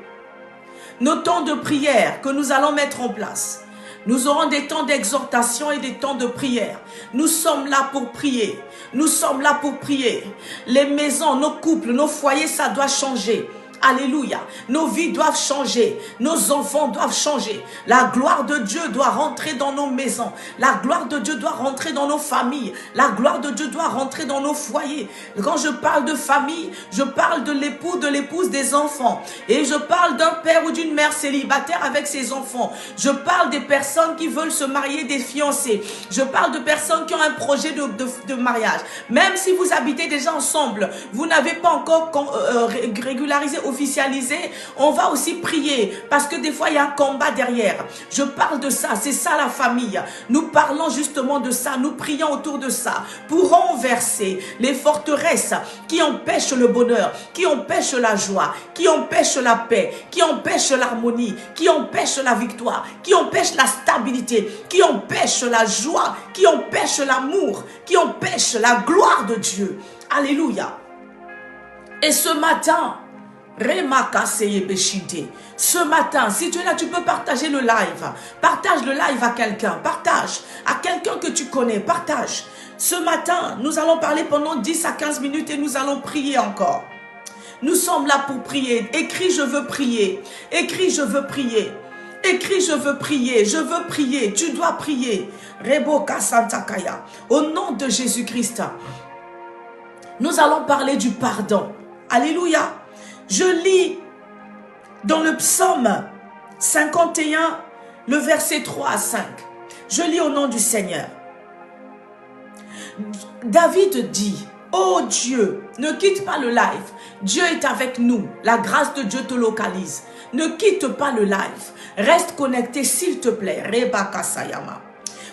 Nos temps de prière que nous allons mettre en place. Nous aurons des temps d'exhortation et des temps de prière. Nous sommes là pour prier. Nous sommes là pour prier. Les maisons, nos couples, nos foyers, ça doit changer. Alléluia. Nos vies doivent changer. Nos enfants doivent changer. La gloire de Dieu doit rentrer dans nos maisons. La gloire de Dieu doit rentrer dans nos familles. La gloire de Dieu doit rentrer dans nos foyers. Quand je parle de famille, je parle de l'époux, de l'épouse, des enfants. Et je parle d'un père ou d'une mère célibataire avec ses enfants. Je parle des personnes qui veulent se marier, des fiancés. Je parle de personnes qui ont un projet de mariage. Même si vous habitez déjà ensemble, vous n'avez pas encore régularisé, officialisé, on va aussi prier parce que des fois il y a un combat derrière. Je parle de ça, c'est ça la famille. Nous parlons justement de ça, nous prions autour de ça pour renverser les forteresses qui empêchent le bonheur, qui empêchent la joie, qui empêchent la paix, qui empêchent l'harmonie, qui empêchent la victoire, qui empêchent la stabilité, qui empêchent la joie, qui empêchent l'amour, qui empêchent la gloire de Dieu. Alléluia. Et ce matin, ce matin, si tu es là, tu peux partager le live. Partage le live à quelqu'un. Partage à quelqu'un que tu connais. Partage. Ce matin, nous allons parler pendant 10 à 15 minutes et nous allons prier encore. Nous sommes là pour prier. Écris, je veux prier. Écris, je veux prier. Écris, je veux prier. Je veux prier. Tu dois prier. Reboka Santakaya. Au nom de Jésus-Christ, nous allons parler du pardon. Alléluia. Je lis dans le psaume 51, le verset 3 à 5. Je lis au nom du Seigneur. David dit, oh Dieu, ne quitte pas le live. Dieu est avec nous. La grâce de Dieu te localise. Ne quitte pas le live. Reste connecté s'il te plaît. Rebaka Sayama.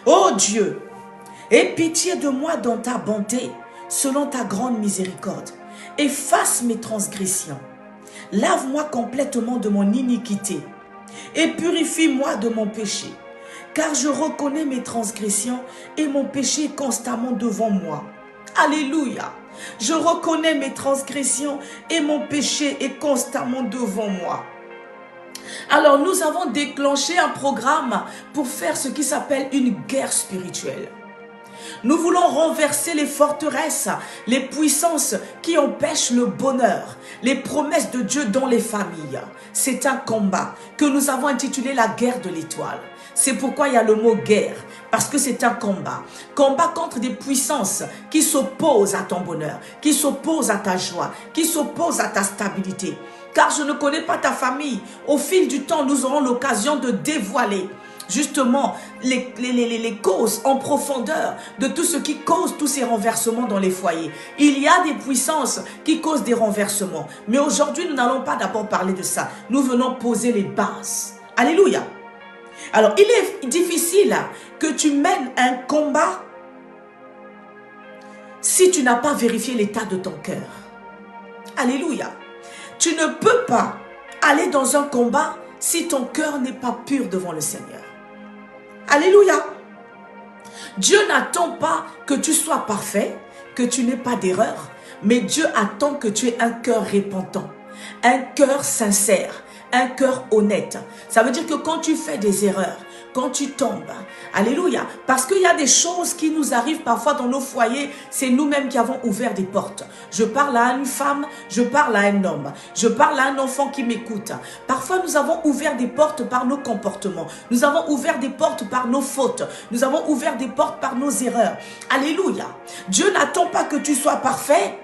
Oh Dieu, aie pitié de moi dans ta bonté, selon ta grande miséricorde. Efface mes transgressions. Lave-moi complètement de mon iniquité et purifie-moi de mon péché. Car je reconnais mes transgressions et mon péché est constamment devant moi. Alléluia. Je reconnais mes transgressions et mon péché est constamment devant moi. Alors nous avons déclenché un programme pour faire ce qui s'appelle une guerre spirituelle. Nous voulons renverser les forteresses, les puissances qui empêchent le bonheur, les promesses de Dieu dans les familles. C'est un combat que nous avons intitulé la guerre de l'étoile. C'est pourquoi il y a le mot guerre, parce que c'est un combat. Combat contre des puissances qui s'opposent à ton bonheur, qui s'opposent à ta joie, qui s'opposent à ta stabilité. Car je ne connais pas ta famille. Au fil du temps, nous aurons l'occasion de dévoiler justement les causes en profondeur de tout ce qui cause tous ces renversements dans les foyers. Il y a des puissances qui causent des renversements. Mais aujourd'hui, nous n'allons pas d'abord parler de ça. Nous venons poser les bases. Alléluia. Alors, il est difficile que tu mènes un combat si tu n'as pas vérifié l'état de ton cœur. Alléluia. Tu ne peux pas aller dans un combat si ton cœur n'est pas pur devant le Seigneur. Alléluia. Dieu n'attend pas que tu sois parfait, que tu n'aies pas d'erreur, mais Dieu attend que tu aies un cœur repentant, un cœur sincère, un cœur honnête. Ça veut dire que quand tu fais des erreurs, quand tu tombes, alléluia, parce qu'il y a des choses qui nous arrivent parfois dans nos foyers, c'est nous-mêmes qui avons ouvert des portes. Je parle à une femme, je parle à un homme, je parle à un enfant qui m'écoute. Parfois nous avons ouvert des portes par nos comportements, nous avons ouvert des portes par nos fautes, nous avons ouvert des portes par nos erreurs. Alléluia. Dieu n'attend pas que tu sois parfait,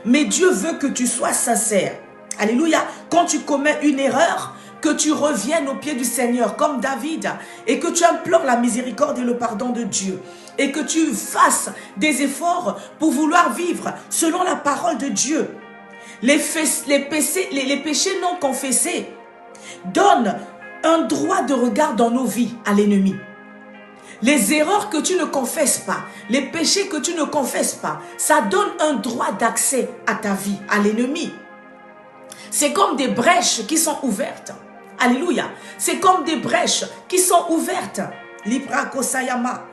mais Dieu veut que tu sois sincère. Alléluia. Quand tu commets une erreur, que tu reviennes au pied du Seigneur comme David et que tu implores la miséricorde et le pardon de Dieu et que tu fasses des efforts pour vouloir vivre selon la parole de Dieu. Les péchés non confessés donnent un droit de regard dans nos vies à l'ennemi. Les erreurs que tu ne confesses pas, les péchés que tu ne confesses pas, ça donne un droit d'accès à ta vie, à l'ennemi. C'est comme des brèches qui sont ouvertes. Alléluia. C'est comme des brèches qui sont ouvertes. Libra Kosayama.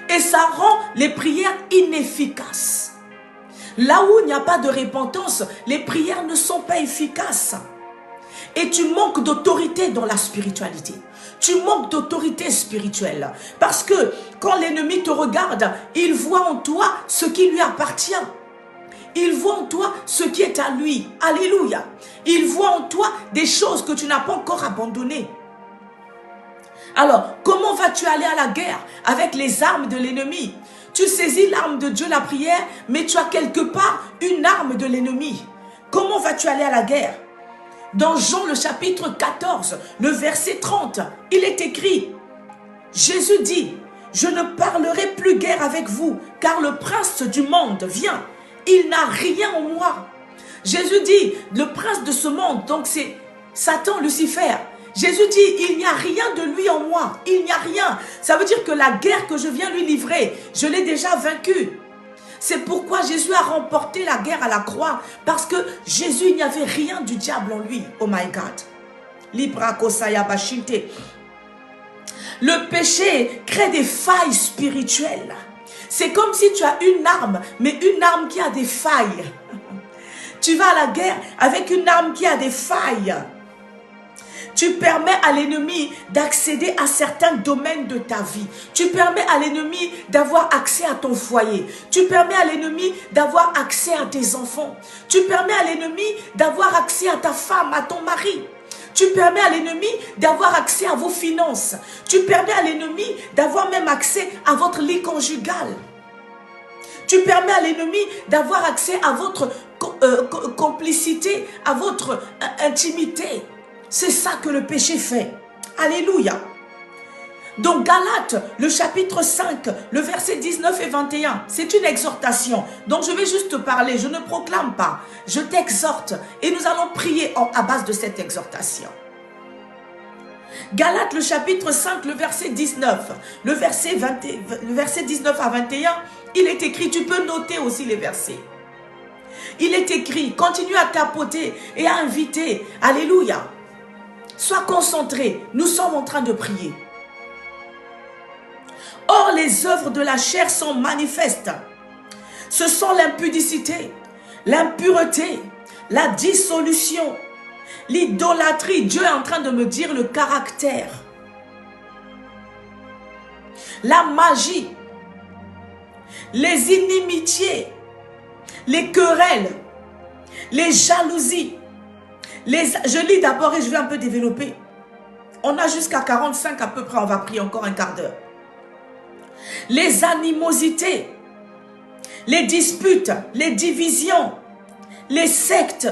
Et ça rend les prières inefficaces. Là où il n'y a pas de repentance, les prières ne sont pas efficaces. Et tu manques d'autorité dans la spiritualité. Tu manques d'autorité spirituelle. Parce que quand l'ennemi te regarde, il voit en toi ce qui lui appartient. Il voit en toi ce qui est à lui. Alléluia. Il voit en toi des choses que tu n'as pas encore abandonnées. Alors, comment vas-tu aller à la guerre avec les armes de l'ennemi? Tu saisis l'arme de Dieu, la prière, mais tu as quelque part une arme de l'ennemi. Comment vas-tu aller à la guerre? Dans Jean le chapitre 14, le verset 30, il est écrit, Jésus dit, « Je ne parlerai plus guère avec vous, car le prince du monde vient. Il n'a rien en moi. » Jésus dit, le prince de ce monde, donc c'est Satan, Lucifer. Jésus dit, il n'y a rien de lui en moi. Il n'y a rien. Ça veut dire que la guerre que je viens lui livrer, je l'ai déjà vaincue. C'est pourquoi Jésus a remporté la guerre à la croix. Parce que Jésus, il n'y avait rien du diable en lui. Oh my God. Libra Kosaya Bashinte. Le péché crée des failles spirituelles. C'est comme si tu as une arme, mais une arme qui a des failles. Tu vas à la guerre avec une arme qui a des failles. Tu permets à l'ennemi d'accéder à certains domaines de ta vie. Tu permets à l'ennemi d'avoir accès à ton foyer. Tu permets à l'ennemi d'avoir accès à tes enfants. Tu permets à l'ennemi d'avoir accès à ta femme, à ton mari. Tu permets à l'ennemi d'avoir accès à vos finances. Tu permets à l'ennemi d'avoir même accès à votre lit conjugal. Tu permets à l'ennemi d'avoir accès à votre complicité, à votre intimité. C'est ça que le péché fait. Alléluia. Donc Galates, le chapitre 5, le verset 19 et 21, c'est une exhortation. Donc je vais juste te parler, je ne proclame pas. Je t'exhorte et nous allons prier à base de cette exhortation. Galates, le chapitre 5, le verset 19, le verset 19 à 21, il est écrit, tu peux noter aussi les versets. Il est écrit, continue à tapoter et à inviter. Alléluia. Sois concentré, nous sommes en train de prier. Or, les œuvres de la chair sont manifestes. Ce sont l'impudicité, l'impureté, la dissolution, l'idolâtrie. Dieu est en train de me dire le caractère. La magie, les inimitiés, les querelles, les jalousies. Je lis d'abord et je vais un peu développer. On a jusqu'à 45 à peu près, on va prier encore un quart d'heure. Les animosités, les disputes, les divisions, les sectes,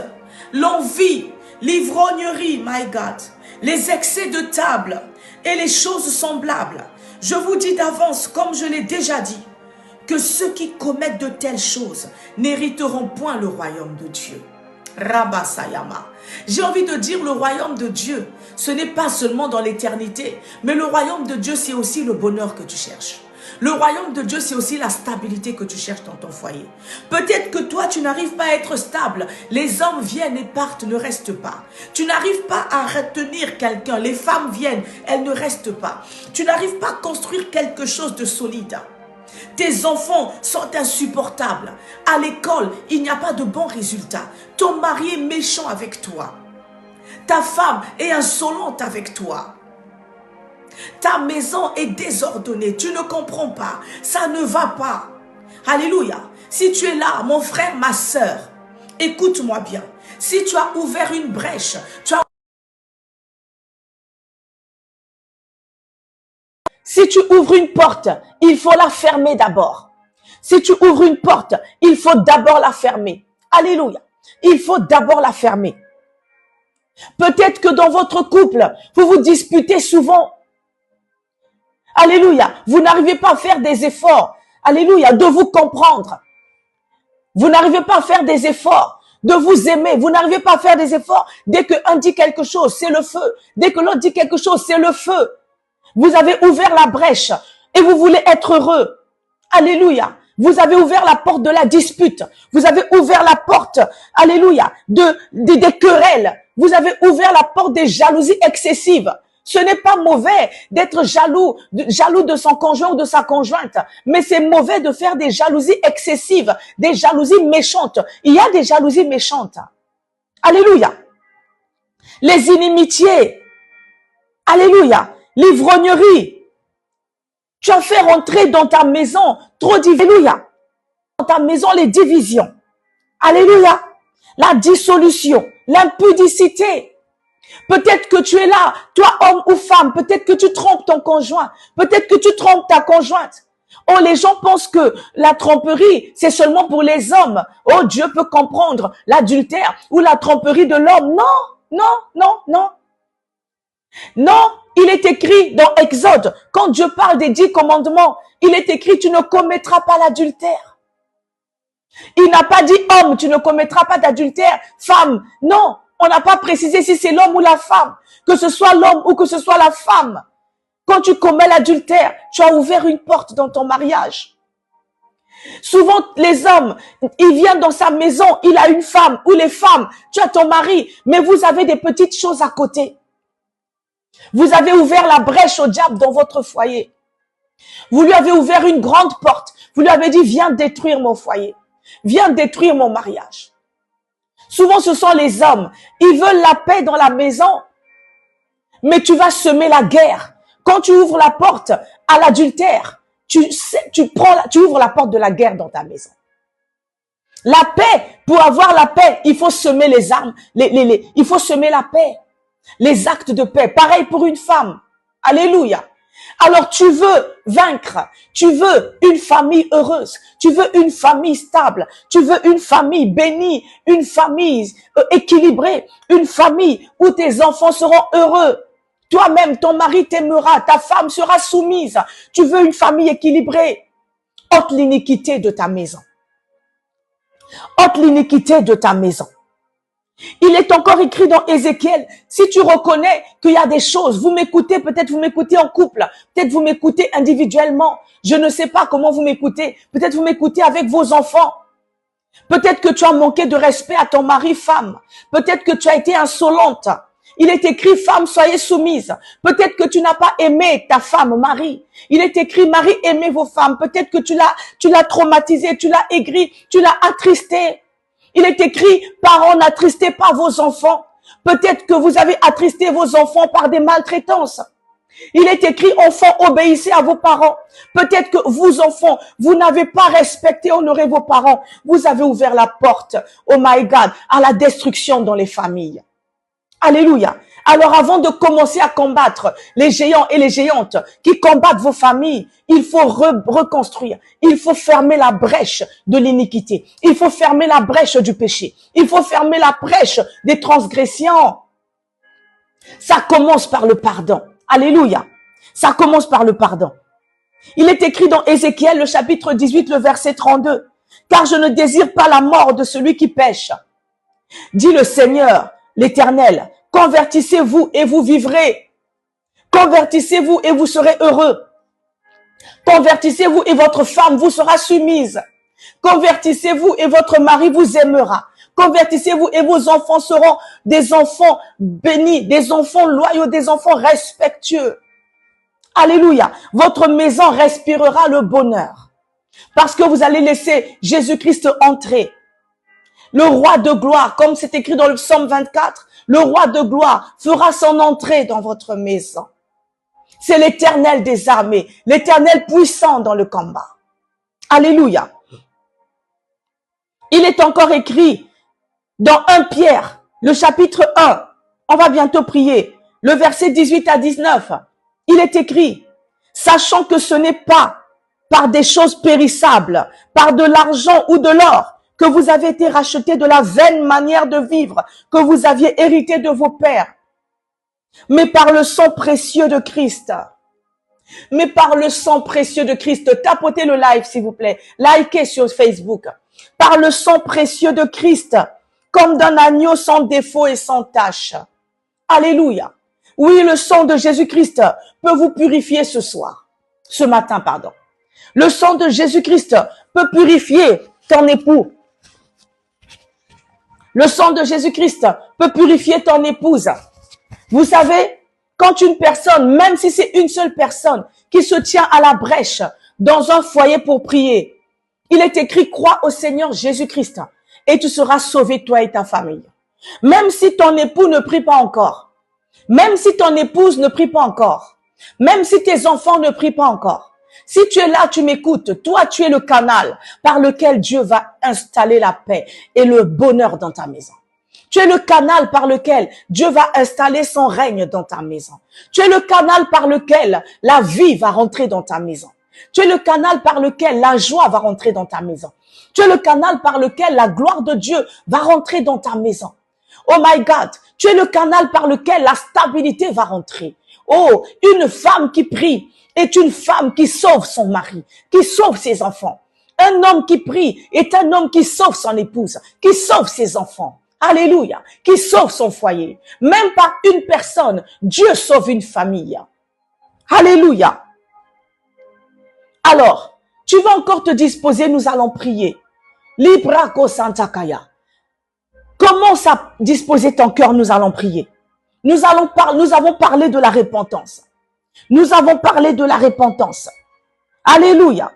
l'envie, l'ivrognerie, my God, les excès de table et les choses semblables. Je vous dis d'avance, comme je l'ai déjà dit, que ceux qui commettent de telles choses n'hériteront point le royaume de Dieu. Rabba Sayama. J'ai envie de dire le royaume de Dieu, ce n'est pas seulement dans l'éternité, mais le royaume de Dieu, c'est aussi le bonheur que tu cherches. Le royaume de Dieu, c'est aussi la stabilité que tu cherches dans ton foyer. Peut-être que toi, tu n'arrives pas à être stable. Les hommes viennent et partent, ne restent pas. Tu n'arrives pas à retenir quelqu'un. Les femmes viennent, elles ne restent pas. Tu n'arrives pas à construire quelque chose de solide. Tes enfants sont insupportables. À l'école, il n'y a pas de bons résultats. Ton mari est méchant avec toi. Ta femme est insolente avec toi. Ta maison est désordonnée. Tu ne comprends pas. Ça ne va pas. Alléluia. Si tu es là, mon frère, ma sœur, écoute-moi bien. Si tu as ouvert une brèche, si tu ouvres une porte, il faut la fermer d'abord. Si tu ouvres une porte, il faut d'abord la fermer. Alléluia. Il faut d'abord la fermer. Peut-être que dans votre couple, vous vous disputez souvent. Alléluia. Vous n'arrivez pas à faire des efforts. Alléluia. De vous comprendre. Vous n'arrivez pas à faire des efforts de vous aimer. Vous n'arrivez pas à faire des efforts. Dès qu'un dit quelque chose, c'est le feu. Dès que l'autre dit quelque chose, c'est le feu. Vous avez ouvert la brèche et vous voulez être heureux. Alléluia. Vous avez ouvert la porte de la dispute. Vous avez ouvert la porte, alléluia, des querelles. Vous avez ouvert la porte des jalousies excessives. Ce n'est pas mauvais d'être jaloux de son conjoint ou de sa conjointe, mais c'est mauvais de faire des jalousies excessives, des jalousies méchantes. Il y a des jalousies méchantes. Alléluia. Les inimitiés. Alléluia. L'ivrognerie. Tu as fait rentrer dans ta maison trop d'ivrogne. Alléluia. Dans ta maison, les divisions. Alléluia. La dissolution, l'impudicité. Peut-être que tu es là, toi homme ou femme, peut-être que tu trompes ton conjoint, peut-être que tu trompes ta conjointe. Oh, les gens pensent que la tromperie, c'est seulement pour les hommes. Oh, Dieu peut comprendre l'adultère ou la tromperie de l'homme. Non, non, non, non. Non, il est écrit dans Exode, quand Dieu parle des 10 commandements, il est écrit, tu ne commettras pas l'adultère. Il n'a pas dit homme, tu ne commettras pas d'adultère, femme. Non, on n'a pas précisé si c'est l'homme ou la femme, que ce soit l'homme ou que ce soit la femme. Quand tu commets l'adultère, tu as ouvert une porte dans ton mariage. Souvent, les hommes, il vient dans sa maison, il a une femme, ou les femmes, tu as ton mari, mais vous avez des petites choses à côté. Vous avez ouvert la brèche au diable dans votre foyer. Vous lui avez ouvert une grande porte. Vous lui avez dit, viens détruire mon foyer. Viens détruire mon mariage. Souvent, ce sont les hommes. Ils veulent la paix dans la maison, mais tu vas semer la guerre. Quand tu ouvres la porte à l'adultère, tu ouvres la porte de la guerre dans ta maison. La paix, pour avoir la paix, il faut semer les armes, il faut semer la paix. Les actes de paix, pareil pour une femme. Alléluia. Alors tu veux vaincre, tu veux une famille heureuse, tu veux une famille stable, tu veux une famille bénie, une famille équilibrée, une famille où tes enfants seront heureux. Toi-même, ton mari t'aimera, ta femme sera soumise. Tu veux une famille équilibrée. Ôte l'iniquité de ta maison. Ôte l'iniquité de ta maison. Il est encore écrit dans Ézéchiel, si tu reconnais qu'il y a des choses, vous m'écoutez, peut-être vous m'écoutez en couple, peut-être vous m'écoutez individuellement, je ne sais pas comment vous m'écoutez, peut-être vous m'écoutez avec vos enfants, peut-être que tu as manqué de respect à ton mari, femme, peut-être que tu as été insolente, il est écrit, femme, soyez soumise, peut-être que tu n'as pas aimé ta femme, mari, il est écrit, mari, aimez vos femmes, peut-être que tu l'as traumatisé, tu l'as aigri, tu l'as attristé. Il est écrit, parents, n'attristez pas vos enfants. Peut-être que vous avez attristé vos enfants par des maltraitances. Il est écrit, enfants, obéissez à vos parents. Peut-être que vous, enfants, vous n'avez pas respecté, honoré vos parents. Vous avez ouvert la porte, oh my God, à la destruction dans les familles. Alléluia. Alors avant de commencer à combattre les géants et les géantes qui combattent vos familles, il faut reconstruire. Il faut fermer la brèche de l'iniquité. Il faut fermer la brèche du péché. Il faut fermer la brèche des transgressions. Ça commence par le pardon. Alléluia. Ça commence par le pardon. Il est écrit dans Ézéchiel, le chapitre 18, le verset 32. Car je ne désire pas la mort de celui qui pêche. Dit le Seigneur, l'Éternel. Convertissez-vous et vous vivrez. Convertissez-vous et vous serez heureux. Convertissez-vous et votre femme vous sera soumise. Convertissez-vous et votre mari vous aimera. Convertissez-vous et vos enfants seront des enfants bénis, des enfants loyaux, des enfants respectueux. Alléluia. Votre maison respirera le bonheur. Parce que vous allez laisser Jésus-Christ entrer. Le roi de gloire, comme c'est écrit dans le psaume 24, le roi de gloire fera son entrée dans votre maison. C'est l'Éternel des armées, l'Éternel puissant dans le combat. Alléluia. Il est encore écrit dans 1 Pierre, le chapitre 1, on va bientôt prier, le verset 18 à 19, il est écrit, sachant que ce n'est pas par des choses périssables, par de l'argent ou de l'or, que vous avez été rachetés de la vaine manière de vivre que vous aviez hérité de vos pères, mais par le sang précieux de Christ. Mais par le sang précieux de Christ. Tapotez le live, s'il vous plaît. Likez sur Facebook. Par le sang précieux de Christ, comme d'un agneau sans défaut et sans tache. Alléluia. Oui, le sang de Jésus-Christ peut vous purifier ce matin, pardon. Le sang de Jésus-Christ peut purifier ton époux. Le sang de Jésus-Christ peut purifier ton épouse. Vous savez, quand une personne, même si c'est une seule personne, qui se tient à la brèche dans un foyer pour prier, il est écrit, crois au Seigneur Jésus-Christ et tu seras sauvé, toi et ta famille. Même si ton époux ne prie pas encore, même si ton épouse ne prie pas encore, même si tes enfants ne prient pas encore, si tu es là, tu m'écoutes, toi tu es le canal par lequel Dieu va installer la paix et le bonheur dans ta maison. Tu es le canal par lequel Dieu va installer son règne dans ta maison. Tu es le canal par lequel la vie va rentrer dans ta maison. Tu es le canal par lequel la joie va rentrer dans ta maison. Tu es le canal par lequel la gloire de Dieu va rentrer dans ta maison. Oh my God, tu es le canal par lequel la stabilité va rentrer. Oh, une femme qui prie est une femme qui sauve son mari, qui sauve ses enfants. Un homme qui prie est un homme qui sauve son épouse, qui sauve ses enfants. Alléluia, qui sauve son foyer. Même par une personne, Dieu sauve une famille. Alléluia. Alors, tu vas encore te disposer, nous allons prier. Librako Santakaya. Commence à disposer ton cœur, nous allons prier. Nous avons parlé de la repentance. Nous avons parlé de la repentance. Alléluia.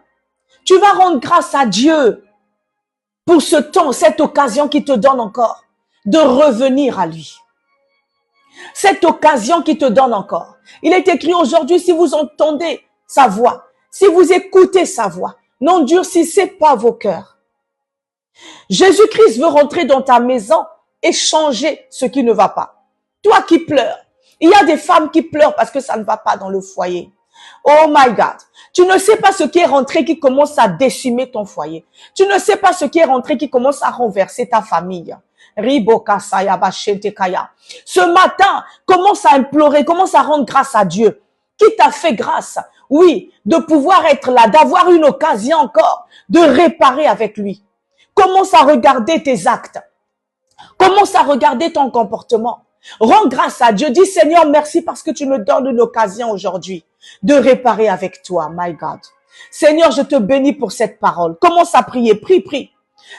Tu vas rendre grâce à Dieu pour ce temps, cette occasion qui te donne encore de revenir à lui. Cette occasion qui te donne encore. Il est écrit aujourd'hui, si vous entendez sa voix, si vous écoutez sa voix, n'endurcissez pas vos cœurs. Jésus-Christ veut rentrer dans ta maison et changer ce qui ne va pas. Toi qui pleures, il y a des femmes qui pleurent parce que ça ne va pas dans le foyer. Oh my God, tu ne sais pas ce qui est rentré qui commence à décimer ton foyer. Tu ne sais pas ce qui est rentré qui commence à renverser ta famille. Ce matin, commence à implorer, commence à rendre grâce à Dieu. Qui t'a fait grâce? Oui, de pouvoir être là, d'avoir une occasion encore de réparer avec lui. Commence à regarder tes actes. Commence à regarder ton comportement. Rends grâce à Dieu. Dis Seigneur, merci parce que tu me donnes une occasion aujourd'hui de réparer avec toi, my God. Seigneur, je te bénis pour cette parole. Commence à prier, prie.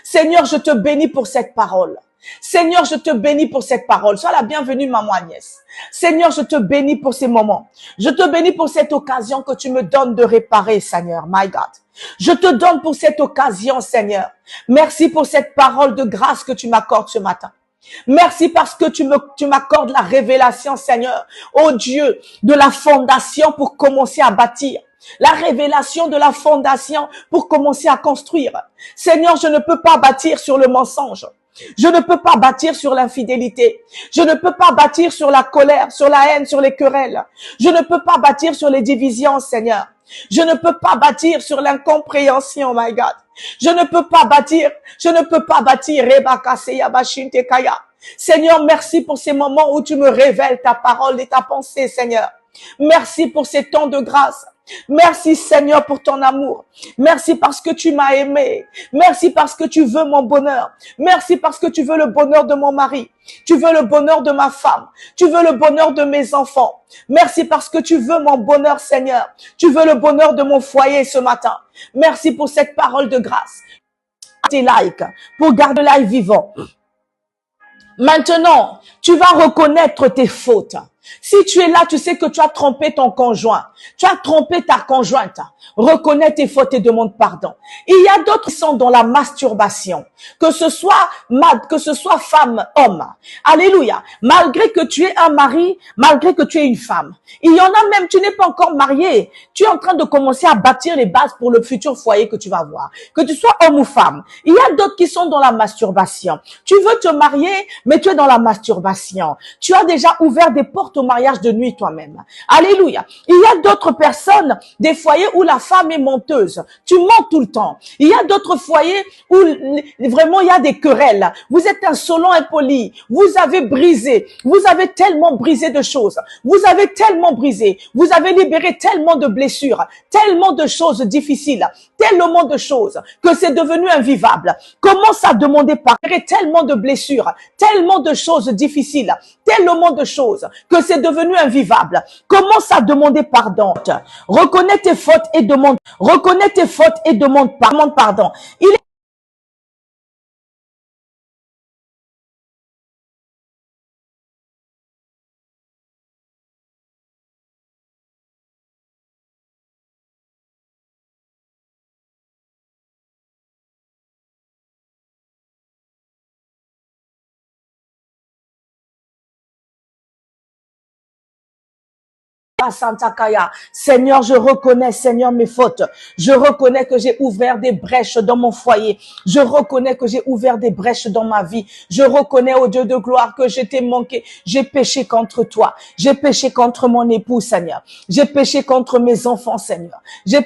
Seigneur, je te bénis pour cette parole. Seigneur, je te bénis pour cette parole. Sois la bienvenue, maman Agnès. Seigneur, je te bénis pour ces moments. Je te bénis pour cette occasion que tu me donnes de réparer, Seigneur, my God. Je te donne pour cette occasion, Seigneur. Merci pour cette parole de grâce que tu m'accordes ce matin. Merci parce que tu m'accordes la révélation, Seigneur. Oh Dieu, de la fondation pour commencer à bâtir. La révélation de la fondation pour commencer à construire. Seigneur, je ne peux pas bâtir sur le mensonge. Je ne peux pas bâtir sur l'infidélité. Je ne peux pas bâtir sur la colère, sur la haine, sur les querelles. Je ne peux pas bâtir sur les divisions, Seigneur. Je ne peux pas bâtir sur l'incompréhension, my God. Je ne peux pas bâtir. Seigneur, merci pour ces moments où tu me révèles ta parole et ta pensée, Seigneur. Merci pour ces temps de grâce. Merci Seigneur pour ton amour. Merci parce que tu m'as aimé. Merci parce que tu veux mon bonheur. Merci parce que tu veux le bonheur de mon mari. Tu veux le bonheur de ma femme. Tu veux le bonheur de mes enfants. Merci parce que tu veux mon bonheur, Seigneur. Tu veux le bonheur de mon foyer ce matin. Merci pour cette parole de grâce. Tes likes pour garder le live vivant. Maintenant, tu vas reconnaître tes fautes. Si tu es là, tu sais que tu as trompé ton conjoint. Tu as trompé ta conjointe. Reconnais tes fautes et demande pardon. Il y a d'autres qui sont dans la masturbation. Que ce soit femme, homme. Alléluia. Malgré que tu es un mari, malgré que tu es une femme. Il y en a même, tu n'es pas encore marié. Tu es en train de commencer à bâtir les bases pour le futur foyer que tu vas avoir. Que tu sois homme ou femme. Il y a d'autres qui sont dans la masturbation. Tu veux te marier, mais tu es dans la masturbation. Tu as déjà ouvert des portes au mariage de nuit toi-même. Alléluia. Il y a d'autres personnes, des foyers où la femme est menteuse. Tu mens tout le temps. Il y a d'autres foyers où vraiment il y a des querelles. Vous êtes insolent, impoli. Vous avez brisé. Vous avez tellement brisé de choses. Vous avez tellement brisé. Vous avez libéré tellement de blessures, tellement de choses difficiles, tellement de choses que c'est devenu invivable. Commence à demander pardon. Tellement de blessures, tellement de choses difficiles, tellement de choses que c'est devenu invivable. Commence à demander pardon. Reconnais tes fautes et demande. Reconnais tes fautes et demande pardon. Il est Santakaya. Seigneur, je reconnais, Seigneur, mes fautes. Je reconnais que j'ai ouvert des brèches dans mon foyer. Je reconnais que j'ai ouvert des brèches dans ma vie. Je reconnais, au Dieu de gloire, que je t'ai manqué. J'ai péché contre toi. J'ai péché contre mon époux, Seigneur. J'ai péché contre mes enfants, Seigneur. J'ai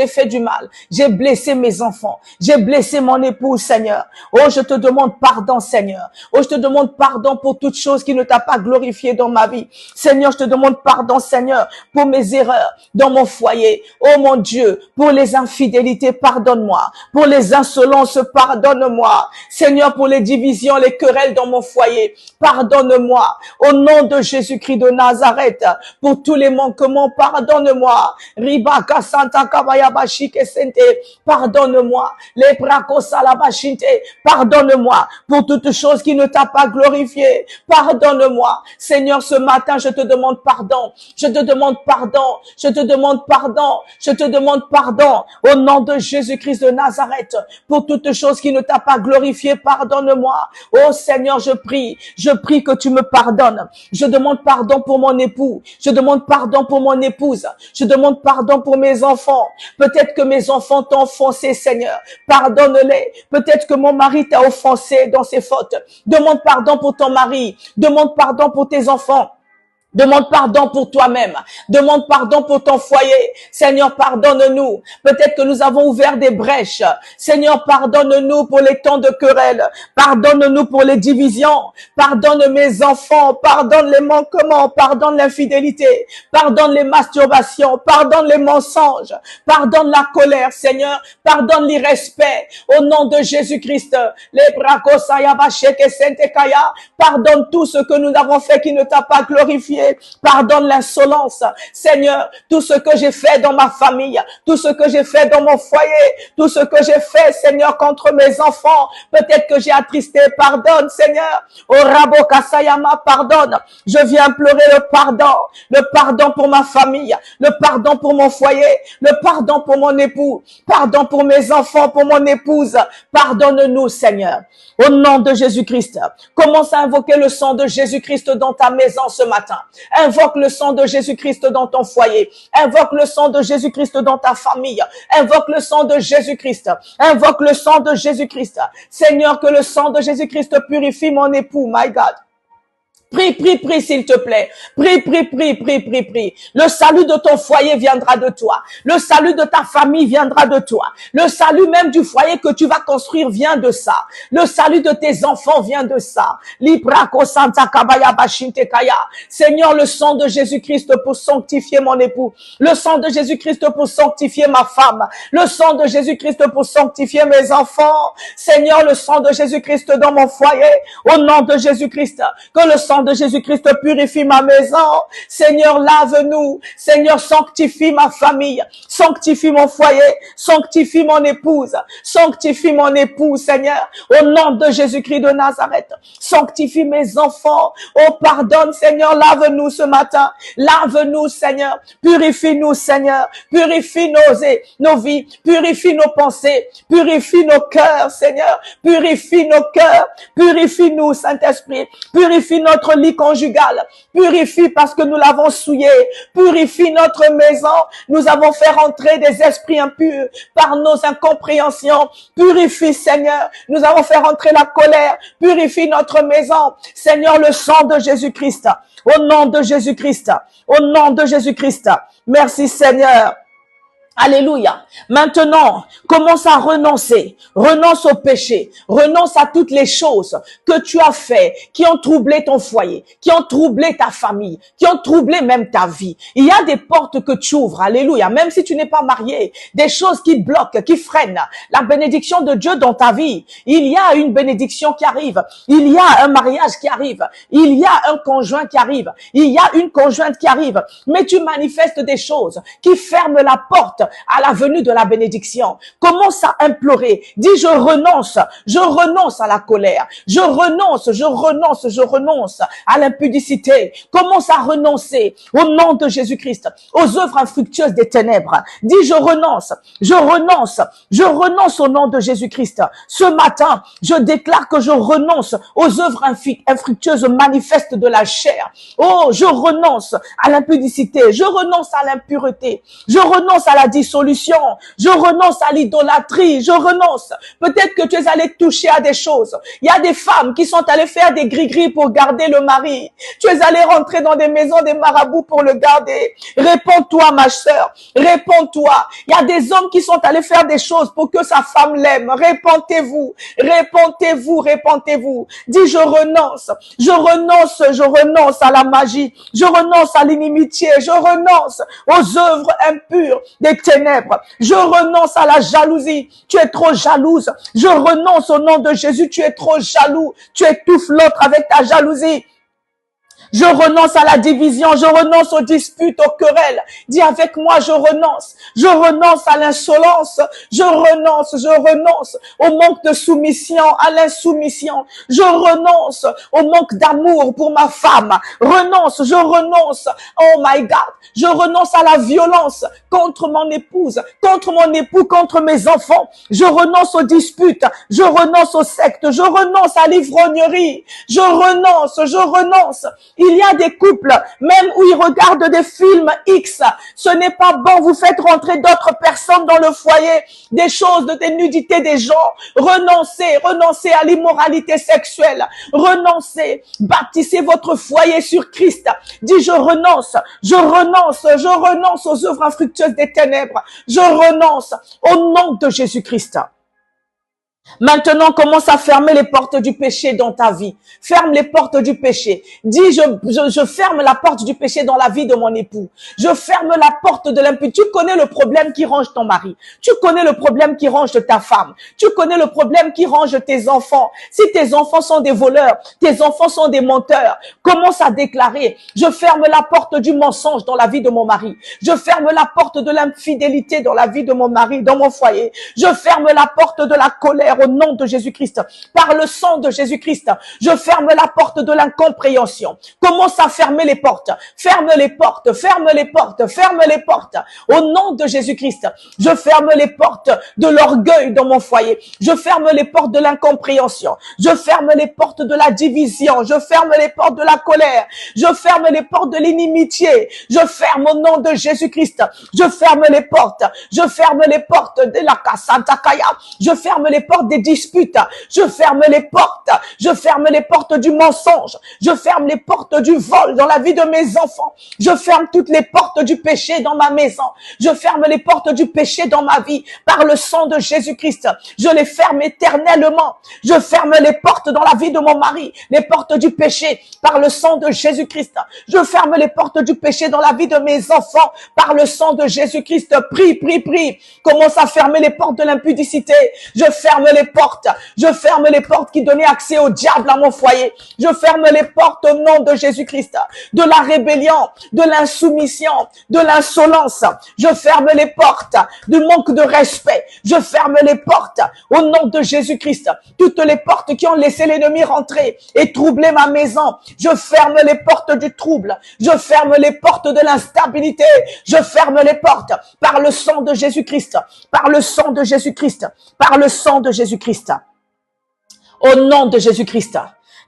fait du mal. J'ai blessé mes enfants. J'ai blessé mon époux, Seigneur. Oh, je te demande pardon, Seigneur. Oh, je te demande pardon pour toute chose qui ne t'a pas glorifié dans ma vie. Seigneur, je te demande pardon, Seigneur, pour mes erreurs dans mon foyer. Oh mon Dieu, pour les infidélités, pardonne-moi. Pour les insolences, pardonne-moi. Seigneur, pour les divisions, les querelles dans mon foyer, pardonne-moi. Au nom de Jésus-Christ de Nazareth, pour tous les manquements, pardonne-moi. Ribaka Santa Kabaya Bashike Sente, pardonne-moi. Les Brakosalabashinte, pardonne-moi. Pour toute chose qui ne t'a pas glorifié, pardonne-moi. Seigneur, ce matin, je te demande pardon. Je te demande pardon. Je te demande pardon. Je te demande pardon. Au nom de Jésus-Christ de Nazareth, pour toute chose qui ne t'a pas glorifié, pardonne-moi. Oh Seigneur, je prie que tu me pardonnes. Je demande pardon pour mon époux. Je demande pardon pour mon épouse. Je demande pardon pour mes enfants. Peut-être que mes enfants t'ont offensé, Seigneur. Pardonne-les. Peut-être que mon mari t'a offensé dans ses fautes. Demande pardon pour ton mari. Demande pardon pour tes enfants. Demande pardon pour toi-même. Demande pardon pour ton foyer. Seigneur, pardonne-nous. Peut-être que nous avons ouvert des brèches. Seigneur, pardonne-nous pour les temps de querelle. Pardonne-nous pour les divisions. Pardonne mes enfants. Pardonne les manquements. Pardonne l'infidélité. Pardonne les masturbations. Pardonne les mensonges. Pardonne la colère, Seigneur. Pardonne l'irrespect. Au nom de Jésus-Christ. Les brakosaya basheke sentekaya. Pardonne tout ce que nous avons fait qui ne t'a pas glorifié. foyer. Pardonne l'insolence. Seigneur, tout ce que j'ai fait dans ma famille, tout ce que j'ai fait dans mon foyer, tout ce que j'ai fait, Seigneur, contre mes enfants, peut-être que j'ai attristé, pardonne, Seigneur. Oh Rabo Kasayama, pardonne. Je viens implorer le pardon pour ma famille, le pardon pour mon foyer, le pardon pour mon époux, pardon pour mes enfants, pour mon épouse. Pardonne-nous, Seigneur. Au nom de Jésus-Christ, commence à invoquer le sang de Jésus-Christ dans ta maison ce matin. Invoque le sang de Jésus-Christ dans ton foyer. Invoque le sang de Jésus-Christ dans ta famille. Invoque le sang de Jésus-Christ. Invoque le sang de Jésus-Christ. Seigneur, que le sang de Jésus-Christ purifie mon époux, my God. Prie, prie, prie, s'il te plaît. Prie, prie, prie, prie, prie, prie. Le salut de ton foyer viendra de toi. Le salut de ta famille viendra de toi. Le salut même du foyer que tu vas construire vient de ça. Le salut de tes enfants vient de ça. Librako Santa Kabaya Bashinte Kaya. Seigneur, le sang de Jésus-Christ pour sanctifier mon époux. Le sang de Jésus-Christ pour sanctifier ma femme. Le sang de Jésus-Christ pour sanctifier mes enfants. Seigneur, le sang de Jésus-Christ dans mon foyer. Au nom de Jésus-Christ, que le sang de Jésus-Christ purifie ma maison. Seigneur, lave-nous. Seigneur, sanctifie ma famille. Sanctifie mon foyer. Sanctifie mon épouse. Sanctifie mon époux, Seigneur. Au nom de Jésus-Christ de Nazareth. Sanctifie mes enfants. Oh, pardonne, Seigneur. Lave-nous ce matin. Lave-nous, Seigneur. Purifie-nous, Seigneur. Purifie nos vies. Purifie nos pensées. Purifie nos cœurs, Seigneur. Purifie nos cœurs. Purifie-nous, Saint-Esprit. Purifie notre lit conjugal. Purifie parce que nous l'avons souillé. Purifie notre maison. Nous avons fait rentrer des esprits impurs par nos incompréhensions. Purifie, Seigneur. Nous avons fait rentrer la colère. Purifie notre maison. Seigneur, le sang de Jésus-Christ. Au nom de Jésus-Christ. Au nom de Jésus-Christ. Merci, Seigneur. Alléluia. Maintenant, commence à renoncer. Renonce au péché. Renonce à toutes les choses que tu as fait, qui ont troublé ton foyer, qui ont troublé ta famille, qui ont troublé même ta vie. Il y a des portes que tu ouvres. Alléluia. Même si tu n'es pas marié, des choses qui bloquent, qui freinent la bénédiction de Dieu dans ta vie. Il y a une bénédiction qui arrive. Il y a un mariage qui arrive. Il y a un conjoint qui arrive. Il y a une conjointe qui arrive. Mais tu manifestes des choses qui ferment la porte à la venue de la bénédiction. Commence à implorer. Dis, je renonce à la colère. Je renonce à l'impudicité. Commence à renoncer au nom de Jésus-Christ aux œuvres infructueuses des ténèbres. Dis, je renonce au nom de Jésus-Christ. Ce matin, je déclare que je renonce aux œuvres infructueuses manifestes de la chair. Oh, je renonce à l'impudicité. Je renonce à l'impureté. Je renonce à la dissolution, je renonce à l'idolâtrie, je renonce. Peut-être que tu es allé toucher à des choses. Il y a des femmes qui sont allées faire des gris-gris pour garder le mari. Tu es allé rentrer dans des maisons des marabouts pour le garder. Réponds-toi, ma sœur, réponds-toi. Il y a des hommes qui sont allés faire des choses pour que sa femme l'aime. Répentez-vous, répentez-vous, répentez-vous. Dis, je renonce à la magie, je renonce à l'inimitié, je renonce aux œuvres impures des ténèbres. Je renonce à la jalousie. Tu es trop jalouse. Je renonce au nom de Jésus. Tu es trop jaloux. Tu étouffes l'autre avec ta jalousie. Je renonce à la division, je renonce aux disputes, aux querelles. Dis avec moi, je renonce. Je renonce à l'insolence. Je renonce au manque de soumission, à l'insoumission. Je renonce au manque d'amour pour ma femme. Je renonce. Oh my God. Je renonce à la violence contre mon épouse, contre mon époux, contre mes enfants. Je renonce aux disputes. Je renonce aux sectes. Je renonce à l'ivrognerie. Je renonce. Il y a des couples, même où ils regardent des films X. Ce n'est pas bon. Vous faites rentrer d'autres personnes dans le foyer. Des choses de nudité des gens. Renoncez à l'immoralité sexuelle. Renoncez. Bâtissez votre foyer sur Christ. Dis, je renonce aux œuvres infructueuses des ténèbres. Je renonce au nom de Jésus-Christ. Maintenant, commence à fermer les portes du péché dans ta vie. Ferme les portes du péché. Dis, je ferme la porte du péché dans la vie de mon époux. Je ferme la porte de l'impureté. Tu connais le problème qui ronge ton mari. Tu connais le problème qui ronge ta femme. Tu connais le problème qui ronge tes enfants. Si tes enfants sont des voleurs, tes enfants sont des menteurs, commence à déclarer, je ferme la porte du mensonge dans la vie de mon mari. Je ferme la porte de l'infidélité dans la vie de mon mari, dans mon foyer. Je ferme la porte de la colère au nom de Jésus-Christ. Par le sang de Jésus-Christ, je ferme la porte de l'incompréhension. Commence à fermer les portes. Ferme les portes, ferme les portes, ferme les portes. Au nom de Jésus-Christ, je ferme les portes de l'orgueil dans mon foyer. Je ferme les portes de l'incompréhension. Je ferme les portes de la division. Je ferme les portes de la colère. Je ferme les portes de l'inimitié. Je ferme au nom de Jésus-Christ. Je ferme les portes. Je ferme les portes de la Kasantakaya. Je ferme les portes des disputes. Je ferme les portes. Je ferme les portes du mensonge. Je ferme les portes du vol dans la vie de mes enfants. Je ferme toutes les portes du péché dans ma maison. Je ferme les portes du péché dans ma vie par le sang de Jésus-Christ. Je les ferme éternellement. Je ferme les portes dans la vie de mon mari, les portes du péché par le sang de Jésus-Christ. Je ferme les portes du péché dans la vie de mes enfants par le sang de Jésus-Christ. Prie, prie, prie. Commence à fermer les portes de l'impudicité. Je ferme les portes. Je ferme les portes qui donnaient accès au diable à mon foyer. Je ferme les portes au nom de Jésus-Christ. De la rébellion, de l'insoumission, de l'insolence. Je ferme les portes du manque de respect. Je ferme les portes au nom de Jésus-Christ. Toutes les portes qui ont laissé l'ennemi rentrer et troubler ma maison. Je ferme les portes du trouble. Je ferme les portes de l'instabilité. Je ferme les portes par le sang de Jésus-Christ. Par le sang de Jésus-Christ. Par le sang de Jésus-Christ. Au nom de Jésus-Christ.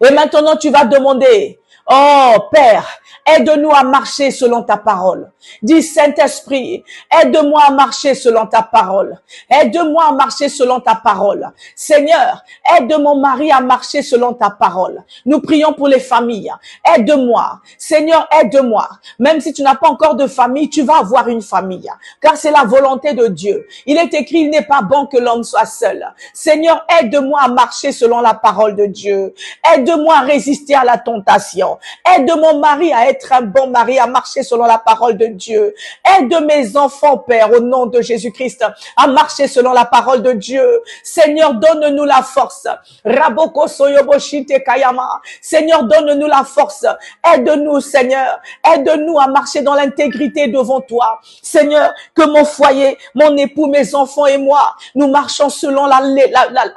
Et maintenant, tu vas demander, oh Père, aide-nous à marcher selon ta parole. Dis Saint-Esprit, aide-moi à marcher selon ta parole. Aide-moi à marcher selon ta parole. Seigneur, aide mon mari à marcher selon ta parole. Nous prions pour les familles. Aide-moi. Seigneur, aide-moi. Même si tu n'as pas encore de famille, tu vas avoir une famille. Car c'est la volonté de Dieu. Il est écrit, il n'est pas bon que l'homme soit seul. Seigneur, aide-moi à marcher selon la parole de Dieu. Aide-moi à résister à la tentation. Aide mon mari à être un bon mari, à marcher selon la parole de Dieu. Aide mes enfants, Père, au nom de Jésus-Christ, à marcher selon la parole de Dieu. Seigneur, donne-nous la force. Raboko soyoboshite kayama. Seigneur, donne-nous la force. Aide-nous, Seigneur. Aide-nous à marcher dans l'intégrité devant toi. Seigneur, que mon foyer, mon époux, mes enfants et moi, nous marchons selon à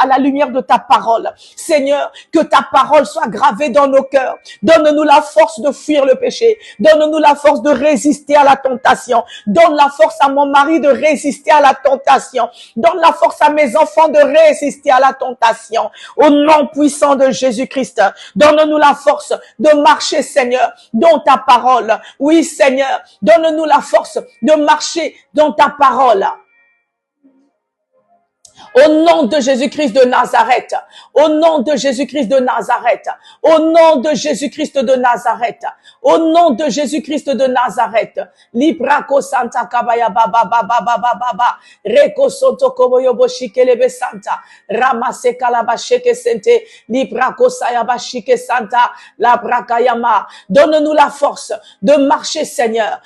la lumière de ta parole. Seigneur, que ta parole soit gravée dans nos cœurs. Donne-nous la force de fuir le péché. Donne-nous la force de résister à la tentation. Donne la force à mon mari de résister à la tentation. Donne la force à mes enfants de résister à la tentation. Au nom puissant de Jésus-Christ, donne-nous la force de marcher, Seigneur, dans ta parole. Oui, Seigneur, donne-nous la force de marcher dans ta parole. Au nom de Jésus-Christ de Nazareth, au nom de Jésus-Christ de Nazareth, au nom de Jésus-Christ de Nazareth, au nom de Jésus-Christ de Nazareth, Librako Santa Kabaya Baba Baba Baba Baba, Reko Soto Koboyobo Shikelebe Santa, Ramase Kalaba Sheke Sente, Librako Sayaba Shike Santa, La Brakayama. Donne-nous la force de marcher, Seigneur,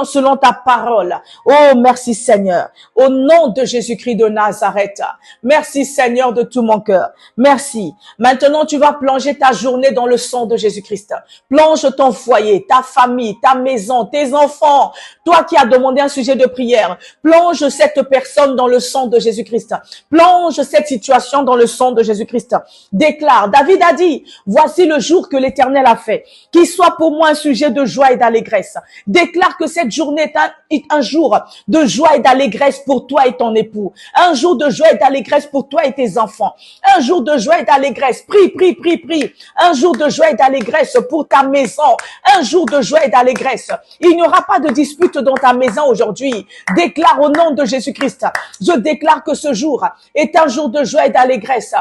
selon ta parole. Oh, merci, Seigneur. Au nom de Jésus-Christ de Nazareth. Merci Seigneur de tout mon cœur. Merci. Maintenant, tu vas plonger ta journée dans le sang de Jésus-Christ. Plonge ton foyer, ta famille, ta maison, tes enfants. Toi qui as demandé un sujet de prière, plonge cette personne dans le sang de Jésus-Christ. Plonge cette situation dans le sang de Jésus-Christ. Déclare, David a dit, voici le jour que l'Éternel a fait. Qu'il soit pour moi un sujet de joie et d'allégresse. Déclare que cette journée est un jour de joie et d'allégresse pour toi et ton époux. Un jour de joie et d'allégresse pour toi et tes enfants. Un jour de joie et d'allégresse. Prie, prie, prie, prie. Un jour de joie et d'allégresse pour ta maison. Un jour de joie et d'allégresse. Il n'y aura pas de dispute dans ta maison aujourd'hui. Déclare au nom de Jésus-Christ. Je déclare que ce jour est un jour de joie et d'allégresse.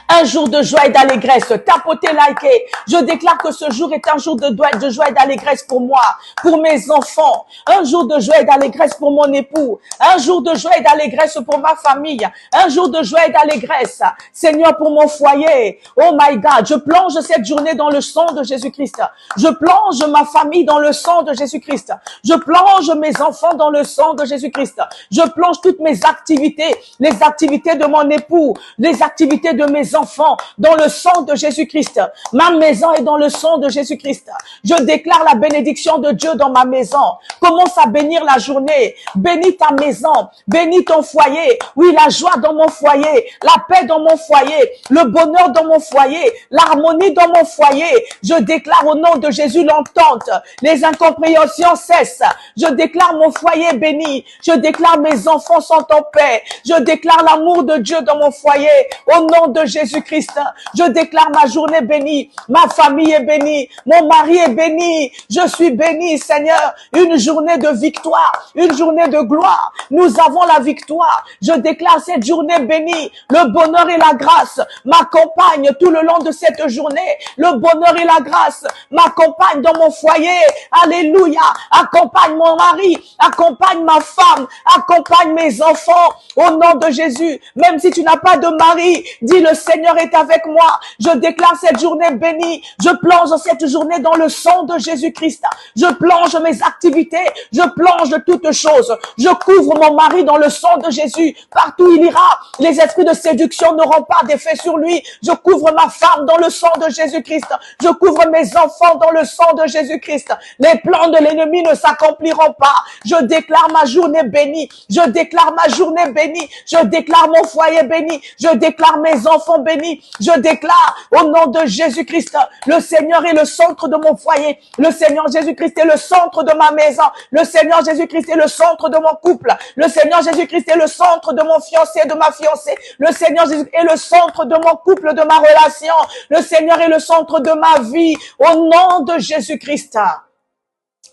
Un jour de joie et d'allégresse. Tapotez, likez. Je déclare que ce jour est un jour de joie et d'allégresse pour moi, pour mes enfants. Un jour de joie et d'allégresse pour mon époux. Un jour de joie et d'allégresse pour ma famille. Un jour de joie et d'allégresse, Seigneur, pour mon foyer. Oh my God, je plonge cette journée dans le sang de Jésus-Christ. Je plonge ma famille dans le sang de Jésus-Christ. Je plonge mes enfants dans le sang de Jésus-Christ. Je plonge toutes mes activités, les activités de mon époux, les activités de mes enfants dans le sang de Jésus-Christ. Ma maison est dans le sang de Jésus-Christ. Je déclare la bénédiction de Dieu dans ma maison. Commence à bénir la journée. Bénis ta maison. Bénis ton foyer. Oui, la joie dans mon foyer. La paix dans mon foyer. Le bonheur dans mon foyer. L'harmonie dans mon foyer. Je déclare au nom de Jésus l'entente. Les incompréhensions cessent. Je déclare mon foyer béni. Je déclare mes enfants sont en paix. Je déclare l'amour de Dieu dans mon foyer. Au nom de Jésus-Christ. Je déclare ma journée bénie. Ma famille est bénie. Mon mari est béni. Je suis béni, Seigneur. Une journée de victoire. Une journée de gloire. Nous avons la victoire. Je déclare cette journée bénie. Le bonheur et la grâce m'accompagnent tout le long de cette journée. Le bonheur et la grâce m'accompagnent dans mon foyer. Alléluia. Accompagne mon mari. Accompagne ma femme. Accompagne mes enfants. Au nom de Jésus. Même si tu n'as pas de mari, dis le Seigneur est avec moi. Je déclare cette journée bénie. Je plonge cette journée dans le sang de Jésus-Christ. Je plonge mes activités. Je plonge toutes choses. Je couvre mon mari dans le sang de Jésus. Partout il ira, les esprits de séduction n'auront pas d'effet sur lui. Je couvre ma femme dans le sang de Jésus-Christ. Je couvre mes enfants dans le sang de Jésus-Christ. Les plans de l'ennemi ne s'accompliront pas. Je déclare ma journée bénie. Je déclare ma journée bénie. Je déclare mon foyer béni. Je déclare mes enfants bénis. Je déclare au nom de Jésus-Christ, le Seigneur est le centre de mon foyer. Le Seigneur Jésus-Christ est le centre de ma maison. Le Seigneur Jésus-Christ est le centre de mon couple. Le Seigneur Jésus-Christ est le centre de mon fiancé, de ma fiancée. Le Seigneur Jésus est le centre de mon couple, de ma relation. Le Seigneur est le centre de ma vie. Au nom de Jésus-Christ.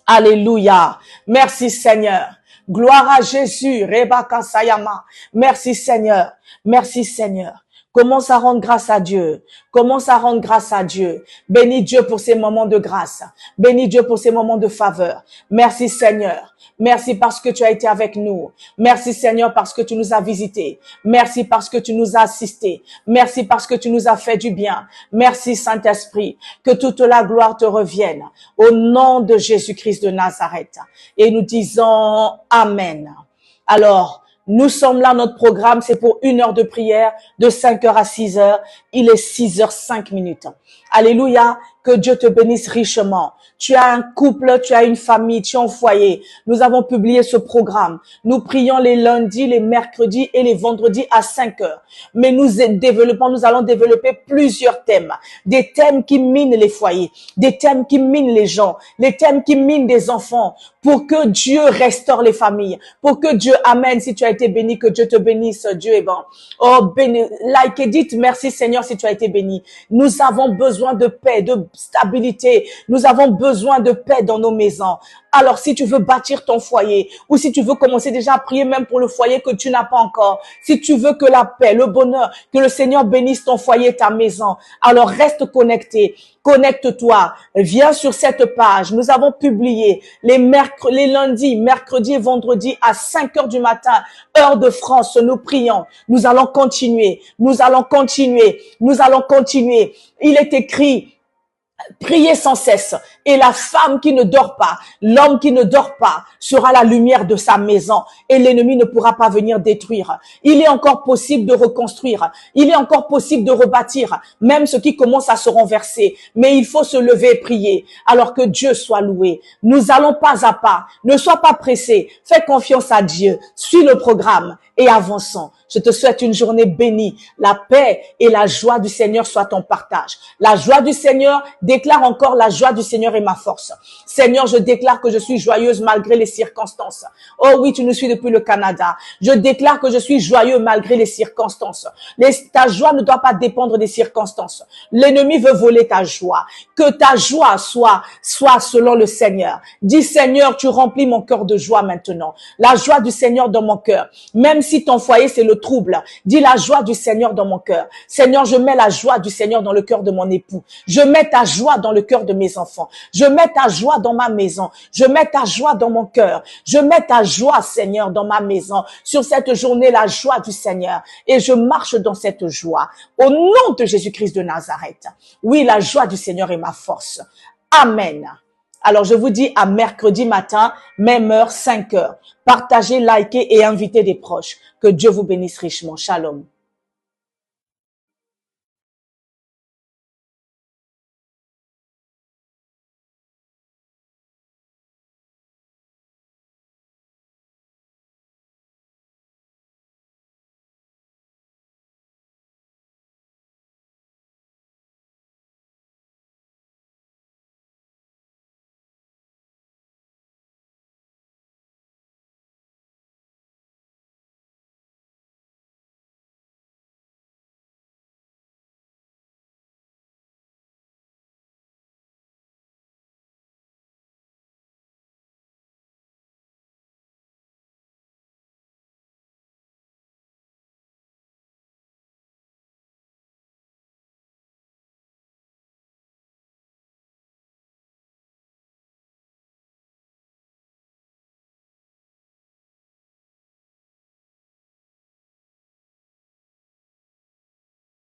Alléluia. Merci Seigneur. Gloire à Jésus. Rebaka Sayama. Merci Seigneur. Merci Seigneur. Commence à rendre grâce à Dieu. Commence à rendre grâce à Dieu. Bénis Dieu pour ces moments de grâce. Bénis Dieu pour ces moments de faveur. Merci Seigneur. Merci parce que tu as été avec nous. Merci Seigneur parce que tu nous as visités. Merci parce que tu nous as assistés. Merci parce que tu nous as fait du bien. Merci Saint-Esprit. Que toute la gloire te revienne. Au nom de Jésus-Christ de Nazareth. Et nous disons Amen. Alors, nous sommes là, notre programme, c'est pour 1 heure de prière, de 5 heures à 6 heures. Il est 6h05. Alléluia, que Dieu te bénisse richement. Tu as un couple, tu as une famille, tu as un foyer. Nous avons publié ce programme. Nous prions les lundis, les mercredis et les vendredis à 5 heures. Mais nous allons développer plusieurs thèmes. Des thèmes qui minent les foyers, des thèmes qui minent les gens, les thèmes qui minent des enfants, pour que Dieu restaure les familles, pour que Dieu amène. Si tu as été béni, que Dieu te bénisse. Dieu est bon. Oh, béni, like et dites merci Seigneur si tu as été béni. Nous avons besoin de paix, de stabilité. Nous avons besoin de paix dans nos maisons. Alors, si tu veux bâtir ton foyer, ou si tu veux commencer déjà à prier même pour le foyer que tu n'as pas encore, si tu veux que la paix, le bonheur, que le Seigneur bénisse ton foyer, ta maison, alors reste connecté. Connecte-toi, viens sur cette page. Nous avons publié les lundis, mercredis et vendredis à 5 heures du matin, heure de France. Nous prions. Nous allons continuer. Nous allons continuer. Nous allons continuer. Il est écrit, priez sans cesse. Et la femme qui ne dort pas, l'homme qui ne dort pas, sera la lumière de sa maison. Et l'ennemi ne pourra pas venir détruire. Il est encore possible de reconstruire. Il est encore possible de rebâtir. Même ce qui commence à se renverser. Mais il faut se lever et prier. Alors que Dieu soit loué. Nous allons pas à pas. Ne sois pas pressé. Fais confiance à Dieu. Suis le programme et avançons. Je te souhaite une journée bénie. La paix et la joie du Seigneur soient ton partage. La joie du Seigneur, déclare encore la joie du Seigneur Seigneur est ma force. Seigneur, je déclare que je suis joyeuse malgré les circonstances. Oh oui, tu nous suis depuis le Canada. Je déclare que je suis joyeux malgré les circonstances. Ta joie ne doit pas dépendre des circonstances. L'ennemi veut voler ta joie. Que ta joie soit selon le Seigneur. Dis Seigneur, tu remplis mon cœur de joie maintenant. La joie du Seigneur dans mon cœur. Même si ton foyer c'est le trouble. Dis la joie du Seigneur dans mon cœur. Seigneur, je mets la joie du Seigneur dans le cœur de mon époux. Je mets ta joie dans le cœur de mes enfants. Je mets ta joie dans ma maison. Je mets ta joie dans mon cœur. Je mets ta joie, Seigneur, dans ma maison. Sur cette journée, la joie du Seigneur. Et je marche dans cette joie. Au nom de Jésus-Christ de Nazareth. Oui, la joie du Seigneur est ma force. Amen. Alors, je vous dis à mercredi matin, même heure, 5 heures. Partagez, likez et invitez des proches. Que Dieu vous bénisse richement. Shalom.